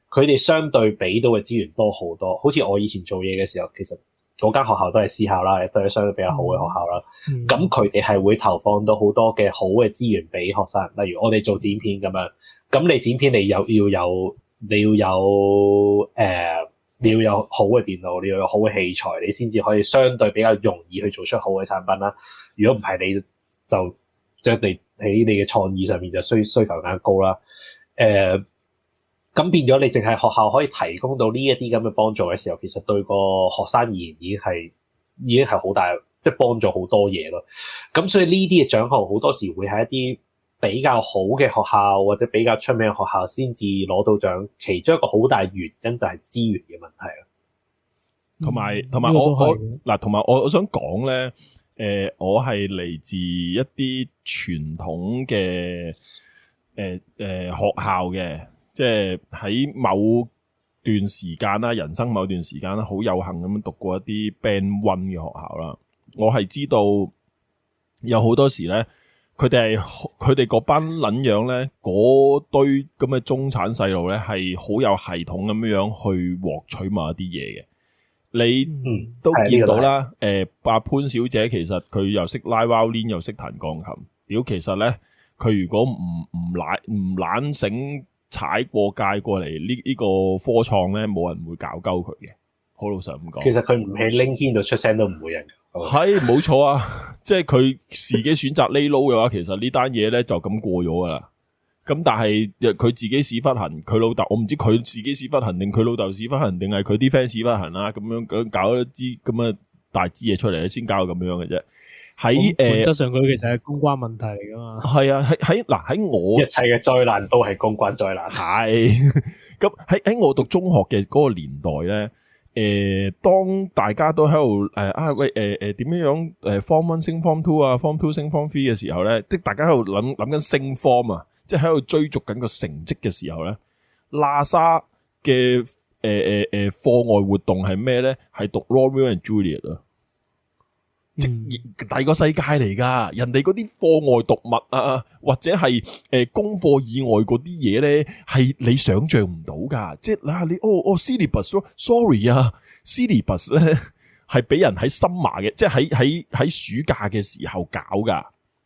A: 佢哋相對俾到嘅資源多好多。好似我以前做嘢嘅時候，其實嗰間學校都係私校啦，亦都係相對比較好嘅學校啦。咁佢哋係會投放到好多嘅好嘅資源俾學生，例如我哋做剪片咁樣。咁你剪片你要有好嘅電腦，你要有好嘅器材，你先至可以相對比較容易去做出好嘅產品啦。如果唔係，你就將你喺你嘅創意上面就需求更加高啦。咁變咗你淨係學校可以提供到呢一啲咁嘅幫助嘅時候，其實對個學生而言已經係好大，即係幫助好多嘢咯。咁所以呢啲嘅獎項好多時會係一啲比較好嘅學校或者比較出名嘅學校先至攞到獎，其中一個好大原因就係資源嘅問題咯。
B: 同埋我想講咧，我係嚟自一啲傳統嘅學校嘅，即係喺某段時間啦，人生某段時間啦，好有幸咁樣讀過一啲 Band One 嘅學校啦。我係知道有好多時咧，佢哋嗰班撚樣咧，嗰堆咁嘅中產細路咧，係好有系統咁樣去獲取某一啲嘢嘅。你都見到啦，阿潘小姐其實佢又識拉 violin 又識彈鋼琴。屌，其實咧佢如果唔懶醒踩過界過嚟呢個科創咧，冇人會搞鳩佢嘅。好老實咁講，
A: 其實佢唔喺 LinkedIn 度出聲都唔會有人。
B: 係冇錯啊，即係佢自己選擇 lay low 嘅話，其實呢單嘢咧就咁過咗噶啦。咁但係佢自己屎忽痕，佢老豆我唔知佢自己屎忽痕定佢老豆屎忽痕定係佢啲 fans 屎忽痕啦。咁樣搞一支咁嘅大支嘢出嚟先搞到咁樣嘅啫。喺
C: 本質上佢其實係公關問題嚟噶嘛。
B: 係啊，喺我
A: 一切嘅災難都係公關災難。
B: 係咁喺我讀中學嘅嗰個年代咧，當大家都喺度點樣Form 1升 Form 2啊，Form 2升 Form 3嘅時候咧，即係大家喺度諗緊升 Form 啊，即係喺度追逐緊個成績嘅時候咧，喇沙嘅課外活動係咩咧？係讀 Romeo and Juliet 啊。即第二個世界嚟噶，人哋嗰啲課外讀物啊，或者係功課以外嗰啲嘢咧，係你想象唔到噶。即係嗱，你syllabus，sorry 啊 syllabus 咧係俾人喺 summer 嘅，即係喺暑假嘅時候搞噶。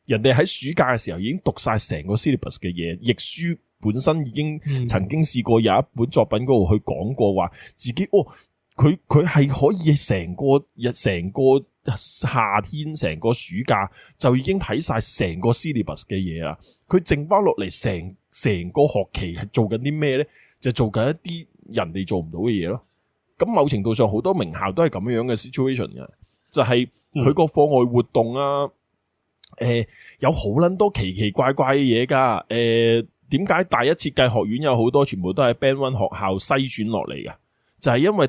B: 人哋喺暑假嘅時候已經讀晒成個 syllabus 嘅嘢，譯書本身已經曾經試過有一本作品嗰度去講過話，自己佢係可以成個夏天成個暑假就已經睇晒成個 syllabus 嘅嘢啦。佢剩翻落嚟成個學期係做緊啲咩咧？就做緊一啲人哋做唔到嘅嘢咯。咁某程度上好多名校都係咁樣嘅 situation 嘅，就係佢個課外活動啊，有好撚多奇奇怪怪嘅嘢噶。點解大一設計學院有好多全部都係 Band One 學校篩選落嚟嘅？就係因為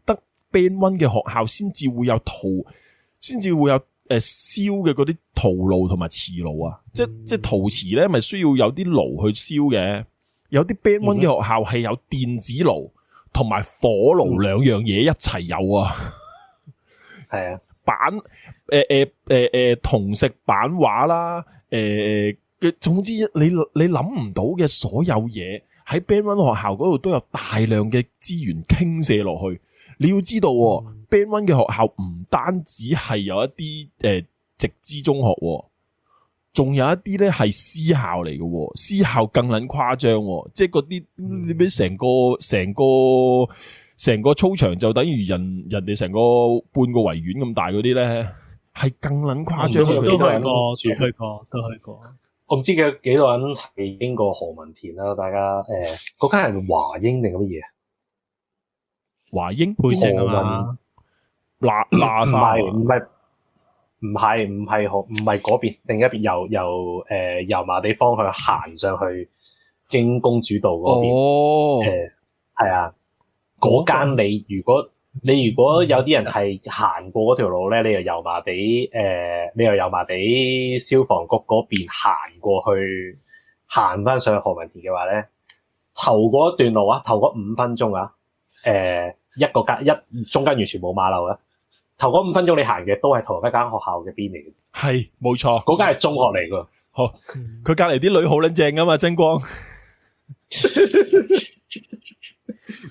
B: 得 Band One 嘅學校先至會有燒嘅嗰啲陶爐同埋瓷爐啊，即係陶瓷咧，咪需要有啲爐去燒嘅。有啲 Band One 嘅學校係有電子爐同埋火爐兩樣嘢一齊有啊。
A: 係啊，
B: 銅石版畫啦，總之你諗唔到嘅所有嘢喺 Band One 學校嗰度都有大量嘅資源傾瀉落去。你要知道，Band One 嘅學校唔單止係有一啲直資中學，仲有一啲咧係私校嚟嘅，私校更撚誇張，即係嗰啲你俾成個操場就等於人哋成個半個維園咁大嗰啲咧，係更撚誇張。
C: 都去過。
A: 我唔知幾多人係經過何文田啦，大家嗰間係華英定乜嘢？
B: 華英
C: 培正啊嘛，
B: 喇沙
A: 唔係嗰邊，另一邊由油麻地方向行上去經公主道嗰邊。係啊，嗰間你如果有啲人係行過嗰條路咧，你由油麻地消防局嗰邊行過去，行翻上去何文田嘅話咧，頭嗰一段路啊，頭嗰5分鐘啊，中間完全冇馬路啊。頭嗰5分鐘你行嘅都係同一間學校嘅邊嚟嘅。
B: 係冇錯，
A: 嗰間係中學嚟噶。
B: 好，佢隔籬啲女好撚正噶嘛，真光。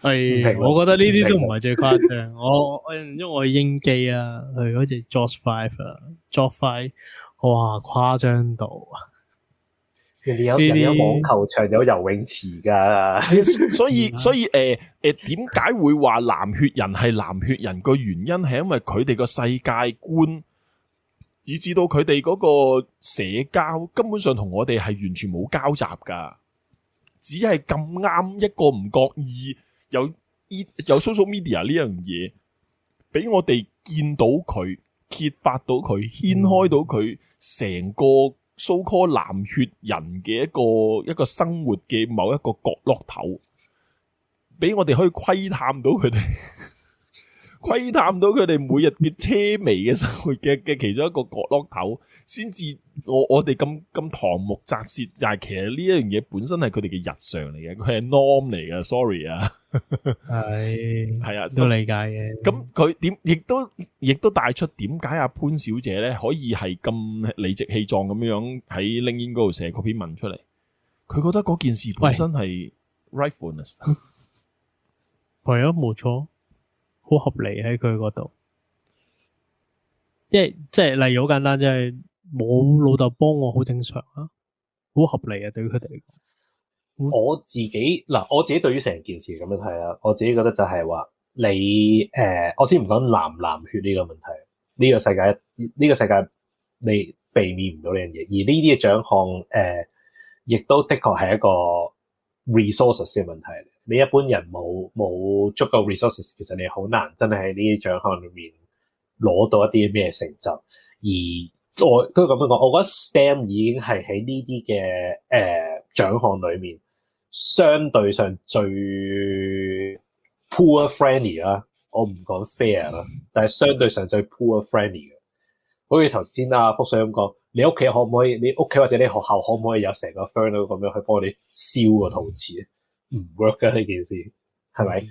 C: 係，我覺得呢啲都唔係最誇張。因為我去英基啊，去嗰隻 George 5啊 ，George 5，哇，誇張到啊！
A: 人哋有網球場，有游泳池噶。
B: 所以點解會話藍血人係藍血人？個原因係因為佢哋個世界觀，以至到佢哋嗰個社交根本上同我哋係完全冇交集噶，只係咁啱一個唔覺意有 social media 呢樣嘢，俾我哋見到佢，揭發到佢，掀開到佢成個 so call 藍血人嘅一個生活嘅某一個角落頭，俾我哋可以窺探到佢哋。窺探到佢哋每日嘅奢微嘅生活嘅其中一個角落頭，先至我哋咁瞠目擲舌，但係其實呢一樣嘢本身係佢哋嘅日常嚟嘅，佢係 norm 嚟嘅。Sorry 啊，係啊，
C: 都理解嘅。
B: 咁佢點亦都帶出點解阿潘小姐咧可以係咁理直氣壯咁樣喺 LinkedIn 嗰度寫嗰篇文出嚟？佢覺得嗰件事本身係 rightfulness，
C: 係啊，冇錯。好合理喺佢嗰度，即係例如好簡單，即係冇老豆幫我，好正常啊，好合理啊，對於佢哋嚟講。
A: 我自己對於成件事咁樣睇啦，我自己覺得就係話你我先唔講藍唔藍血呢個問題，呢個世界你避免唔到呢樣嘢，而呢啲嘅獎項亦都的確係一個 resources 嘅問題。你一般人冇足夠 resources， 其實你好難真係喺呢啲獎項裏面攞到一啲咩成就。而我都咁樣講，我覺得 STEM 已經係喺呢啲嘅獎項裏面相對上最 poor friendly 啦。我唔講 fair 啦，但係相對上最 poor friendly 嘅。好似頭先阿福水咁講，你屋企可唔可以？你屋企或者你學校可唔可以有成個 firm 咁樣去幫你燒個陶瓷？唔 work 㗎呢件事，係咪？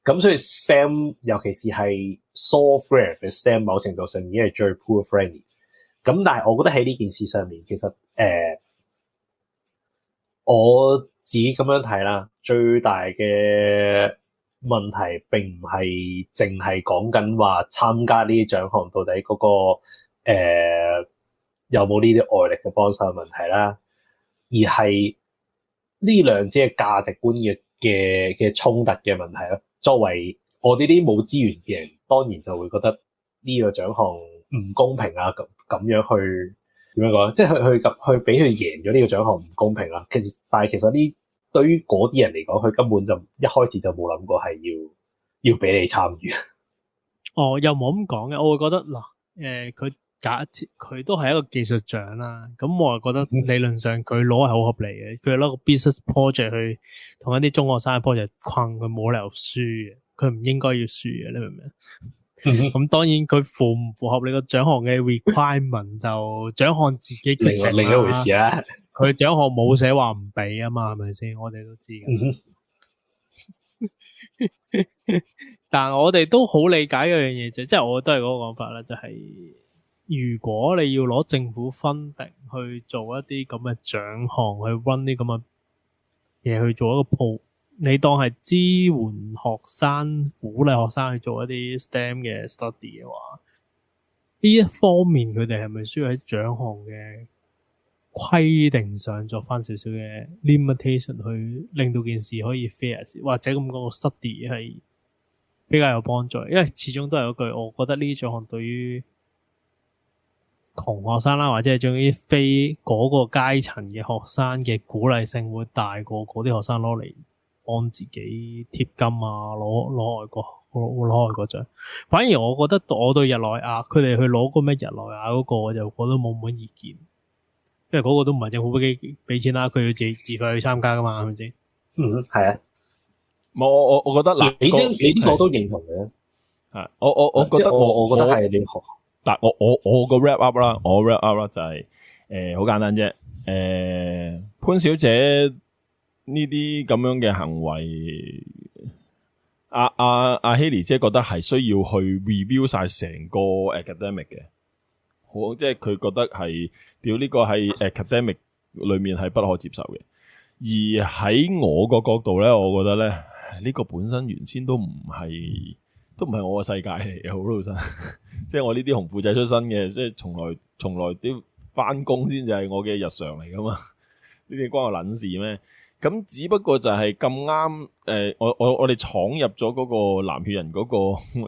A: 咁所以 STEM 尤其是係 software 嘅 STEM， 某程度上已經係最 poor friendly。咁但係我覺得喺呢件事上面，其實我自己咁樣睇啦，最大嘅問題並唔係淨係講緊話參加呢啲獎項到底嗰個有冇呢啲外力嘅幫手嘅問題啦，而係呢兩者嘅價值觀嘅衝突嘅問題咯。作為我哋啲冇資源嘅人，當然就會覺得呢個獎項唔公平啊！咁樣去點樣講？即係去俾佢贏咗呢個獎項唔公平啦。但係其實呢對於嗰啲人嚟講，佢根本就一開始就冇諗過係要俾你參與。
C: 哦，又冇咁講嘅，我會覺得嗱，佢假設佢都係一個技術獎啦，咁我係覺得理論上佢攞係好合理嘅，佢攞個 business project 去同一啲中學生嘅 project 困，佢冇理由輸嘅，佢唔應該要輸嘅，你明唔明？咁當然佢符唔符合你個獎項嘅 requirement 就獎項自己決定
A: 另一回事啦。
C: 佢獎項冇寫話唔俾啊嘛，係咪先？我哋都知嘅。但係我哋都好理解一樣嘢啫，即係我都係嗰個講法啦，就係如果你要攞政府 funding 去做一啲咁嘅獎項，去 run 啲咁嘅嘢，去做一個鋪，你當係支援學生、鼓勵學生去做一啲 STEM 嘅 study 嘅話，呢一方面佢哋係咪需要喺獎項嘅規定上作翻少少嘅 limitation， 去令到件事可以 fair， 或者咁講個 study 係比較有幫助？因為始終都係嗰句，我覺得呢啲獎項對於窮學生啦，或者係將啲非嗰個階層嘅學生嘅鼓勵性會大過嗰啲學生攞嚟幫自己貼金啊，攞外國獎。反而我覺得我對日內亞佢哋去攞個咩日內亞嗰個，我就覺得冇乜意見，因為嗰個都唔係政府俾錢啦，佢要自費去參加噶嘛，係咪先？
A: 係啊。
B: 我覺得嗱，
A: 你呢個都認同嘅。
B: 係我覺得
A: 我覺得係你學
B: 嗱，我個 wrap up 啦，我 wrap up 啦就係好簡單啫。潘小姐呢啲咁樣嘅行為，阿希莉姐覺得係需要去 review 晒成個 academic 嘅，好，即係佢覺得係屌呢個係 academic 裏面係不可接受嘅。而喺我個角度咧，我覺得咧呢個本身原先都唔係我個世界嚟嘅，好老實。即係我呢啲紅褲仔出身嘅，即係從來啲翻工先至係我嘅日常嚟噶嘛。呢啲關我撚事咩？咁只不過就係咁啱，我哋闖入咗嗰個藍血人嗰個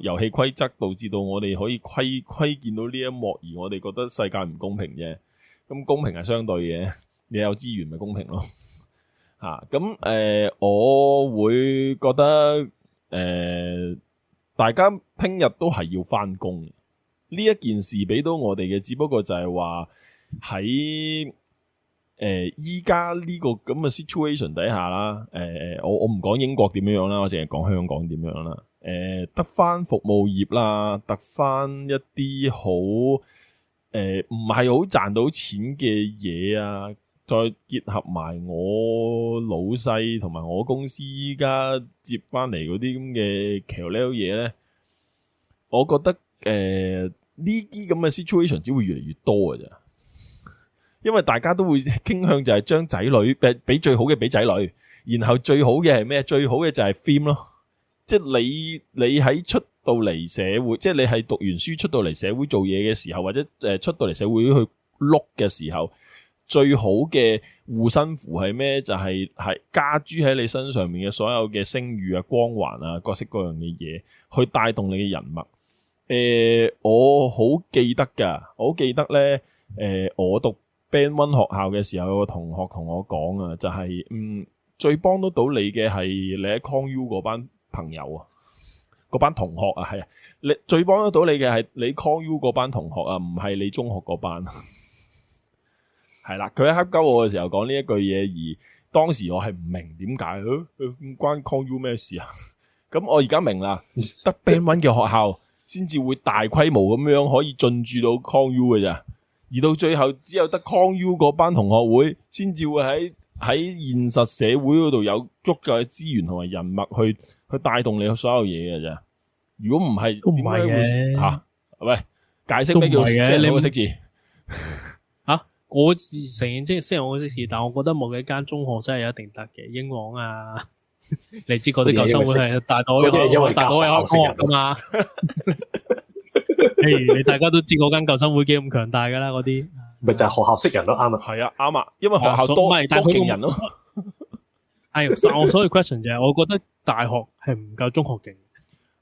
B: 遊戲規則，導致到我哋可以窺見到呢一幕，而我哋覺得世界唔公平啫。咁公平係相對嘅，你有資源咪公平咯。咁我會覺得大家聽日都係要翻工。呢一件事俾到我哋嘅，只不過就係話喺依家呢個咁嘅 situation 底下啦，我唔講英國點樣啦，我淨係講香港點樣啦。得翻服務業啦，得翻一啲好唔係好賺到錢嘅嘢啊，再結合埋我老細同埋我公司依家接翻嚟嗰啲咁嘅橋呢嘢咧，我覺得呢啲咁嘅 situation 只會越嚟越多㗎咋。因為大家都會傾向就係將仔女俾最好嘅俾仔女，然後最好嘅係咩？最好嘅就係 film 咯，即係你喺出到嚟社會，即係你係讀完書出到嚟社會做嘢嘅時候，或者出到嚟社會去碌嘅時候，最好嘅護身符係咩？就係加諸喺你身上面嘅所有嘅聲譽啊、光環啊、各式各樣嘅嘢，去帶動你嘅人脈。我好記得㗎，我好記得咧，我讀Band 1學校嘅時候，有個同學同我講啊，就係最幫得到你嘅係你喺 ConU 嗰班朋友啊，嗰班同學啊，係啊，你最幫得到你嘅係你 ConU 嗰班同學啊，唔係你中學嗰班。係啦，佢喺黑鳩我嘅時候講呢一句嘢，而當時我係唔明點解，關 ConU 咩事啊？咁我而家明啦，得 Band 1嘅學校先至會大規模咁樣可以進駐到 ConU 嘅咋。而到最後，只有得 ConU 嗰班同學會先至會喺現實社會嗰度有足夠嘅資源同埋人脈去帶動你所有嘢嘅啫。如果唔係，
C: 都唔係嘅
B: 嚇。喂，解釋咩叫即係兩個識字
C: 嚇？我承認即係我識字，但我覺得冇幾間中學真係一定得嘅。英皇啊，你知嗰啲舊生會係大到有開學噶嘛？譬如你大家都知嗰間舊生會幾咁強大噶啦，嗰啲
A: 咪就係學校識人咯，啱啊，
B: 係啊，啱啊，因為學校多勁人咯。
C: 係，我所以 question 就係，我覺得大學係唔夠中學勁。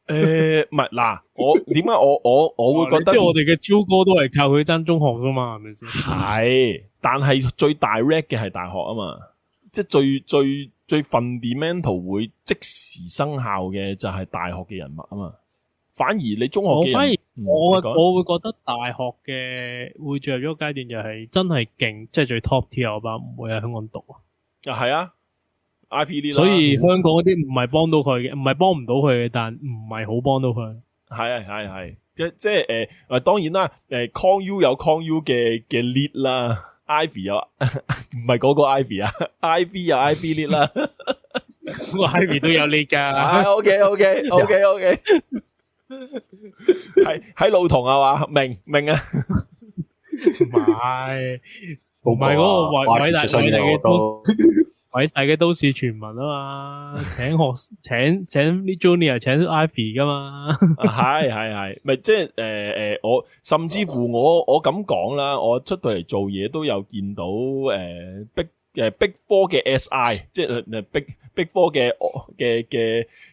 B: 唔係嗱，我點解我會覺得，
C: 即係我哋嘅超哥都係靠佢爭中學噶嘛，係咪先？
B: 係，但係最 direct 嘅係大學啊嘛，即係最 fundamental 會即時生效嘅就係大學嘅人物啊嘛。反而你中學嘅人，
C: 反而我會覺得大學嘅會進入咗個階段，就係真係勁，即係最 top tier 嗰班唔會喺香港讀啊。
B: 係啊 ，IP 呢，
C: 所以香港嗰啲唔係幫到佢嘅，唔係幫唔到佢嘅，但唔係好幫到佢。
B: 係，即係當然啦，ConU 有 ConU 嘅 lead 啦 ，Ivy 有唔係嗰個 Ivy 啊，Ivy 有 Ivy lead 啦，
C: 個 Ivy 都有 lead 㗎。
B: OK。喺路同啊嘛，明啊，
C: 唔係嗰個偉大嘅都市傳聞啊嘛，請啲 junior 請 Ivy 噶嘛，
B: 係，咪即係我甚至乎我咁講啦，我出到嚟做嘢都有見到Big Four 嘅 SI， 即係Big Four 嘅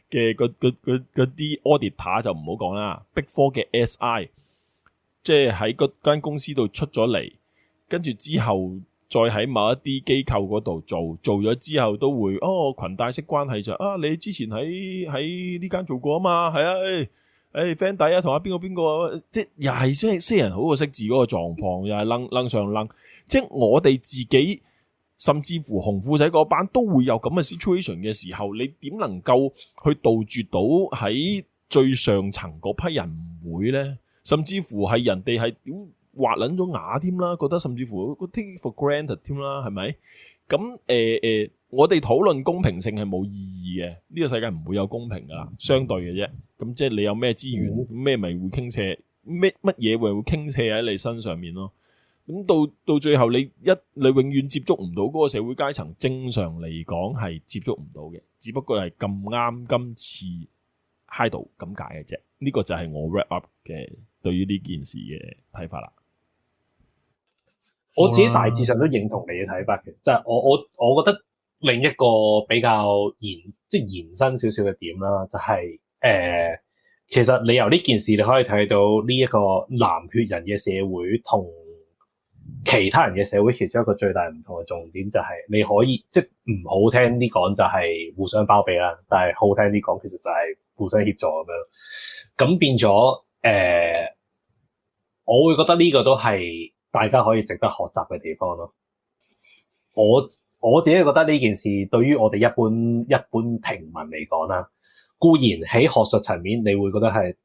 B: 嗰啲 auditor 就唔好講啦。Big Four 嘅 SI， 即係喺嗰間公司度出咗嚟，跟住之後再喺某一啲機構嗰度做咗之後都會裙帶式關係就你之前喺呢間做過啊嘛，係啊，friend 弟啊，同阿邊個，即係又係識人好過識字嗰個狀況，又係楞上楞，即係我哋自己。甚至乎紅褲仔嗰班都會有咁嘅 situation 嘅時候，你點能夠去杜絕到喺最上層嗰批人唔會呢？甚至乎係人哋係點滑撚咗牙添啦，覺得甚至乎 take it for granted 添啦，係咪？咁我哋討論公平性係冇意義嘅，呢個世界唔會有公平噶啦，相對嘅啫。咁即係你有咩資源，咩咪會傾斜，乜嘢會傾斜喺你身上面咯。咁到最後你永遠接觸唔到嗰個社會階層，正常嚟講係接觸唔到嘅，只不過係咁啱今次嗨到咁解嘅啫。呢個就係我 wrap up 嘅對於呢件事嘅睇法啦。
A: 我自己大致上都認同你嘅睇法嘅，即係我覺得另一個比較延伸少少嘅點啦，就係其實你由呢件事你可以睇到呢一個藍血人嘅社會同其他人嘅社會其中一個最大唔同嘅重點就係你可以即係唔好聽啲講就係互相包庇啦，但係好聽啲講其實就係互相協助咁樣。咁變咗我會覺得呢個都係大家可以值得學習嘅地方咯。我自己覺得呢件事對於我哋一般平民嚟講啦，固然喺學術層面你會覺得係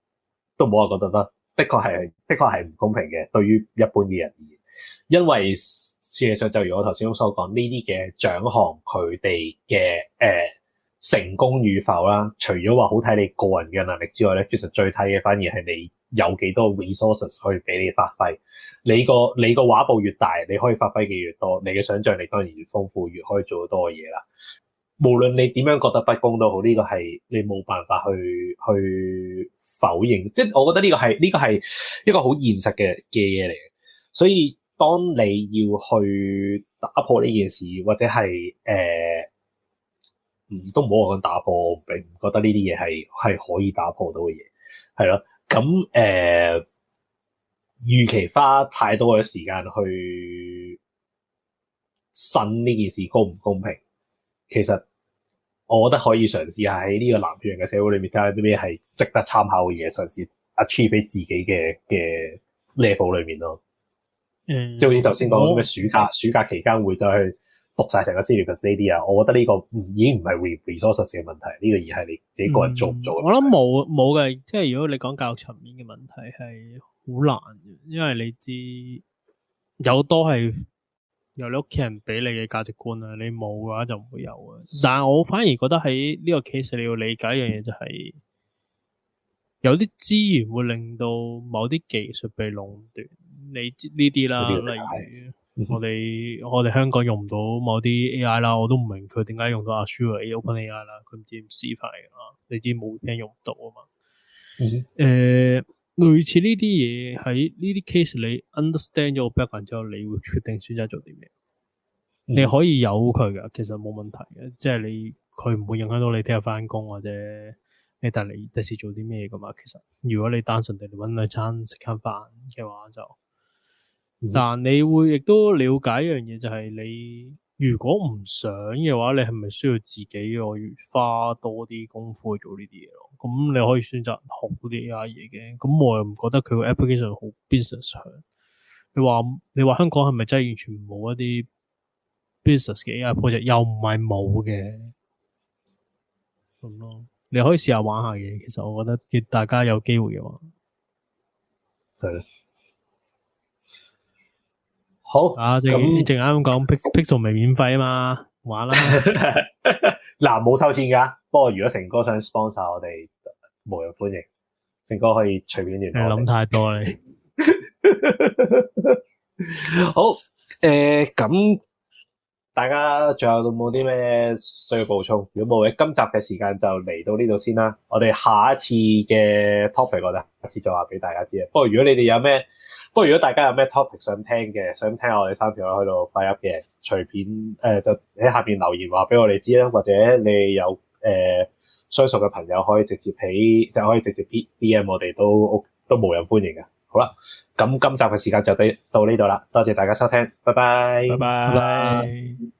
A: 都冇話覺得得，的確係唔公平嘅，對於一般嘅人而言，因為事實上就如我頭先所講，呢啲嘅獎項佢哋嘅成功與否啦，除咗話好睇你個人嘅能力之外咧，其實最睇嘅反而係你有幾多 resources 可以俾你發揮。你個畫布越大，你可以發揮嘅越多，你嘅想像力當然越豐富，越可以做到多嘅嘢啦。無論你點樣覺得不公都好，呢個係你冇辦法去否認。即係我覺得呢個係一個好現實嘅嘢嚟嘅。所以當你要去打破呢件事，或者係都唔好話講打破，我並唔覺得呢啲嘢係可以打破到嘅嘢，係咯。咁預期花太多嘅時間去審呢件事公唔公平，其實我覺得可以嘗試下喺呢個男權嘅社會裏面睇下啲咩係值得參考嘅嘢，嘗試 achieve 喺自己嘅 level 裏面咯。即係好似頭先講咩暑假期間會走去讀晒成個 syllabus 呢啲啊，我覺得呢個已經唔係 resources 嘅問題，呢個而係你自己個人做唔做。
C: 我諗冇嘅，即係如果你講教育層面嘅問題係好難嘅，因為你知有多係由你屋企人俾你嘅價值觀啊，你冇嘅話就唔會有嘅。但係我反而覺得喺呢個 case 你要理解一樣嘢就係有啲資源會令到某啲技術被壟斷，你知呢啲啦，例如。我哋香港用唔到某啲 AI 啦，我都唔明佢點解用到 Azure OpenAI 啦，佢唔知點試牌㗎，你知冇聽用唔到啊嘛。類似呢啲嘢喺呢啲 case 你 understand 咗個 background 之後，你會決定選擇做啲咩？你可以有佢㗎，其實冇問題嘅，即係佢唔會影響到你聽日返工或者你第時做啲咩㗎嘛。其實如果你單純地嚟搵兩餐食餐飯嘅話就。但你會亦都了解一樣嘢，就係你如果唔想嘅話，你係咪需要自己去花多啲功夫去做呢啲嘢咯？咁你可以選擇學嗰啲 AI 嘢嘅。咁我又唔覺得佢個 application 好 business 向。你話香港係咪真係完全冇一啲 business 嘅 AI project？又唔係冇嘅。咁咯，你可以試下玩下嘢。其實我覺得大家有機會嘅話，
A: 係。好
C: 啊，正啱講 Pixel 未免費啊嘛，玩啦。
A: 嗱，冇收錢㗎，不過如果成哥想 sponsor 我哋，無人歡迎。成哥可以隨便聯絡。你諗太多你。好，咁大家仲有冇啲咩需要補充？如果冇嘅，今集嘅時間就嚟到呢度先啦。我哋下一次嘅 topic 我哋下次再話俾大家知啊。不過如果大家有咩 topic 想聽嘅，想聽我哋三條友喺度廢噏嘅，隨便就喺下邊留言話俾我哋知啦，或者你有相熟嘅朋友可以直接PM 我哋都無人歡迎嘅。好啦，咁今集嘅時間就到呢度啦，多謝大家收聽，拜拜。
B: 拜拜。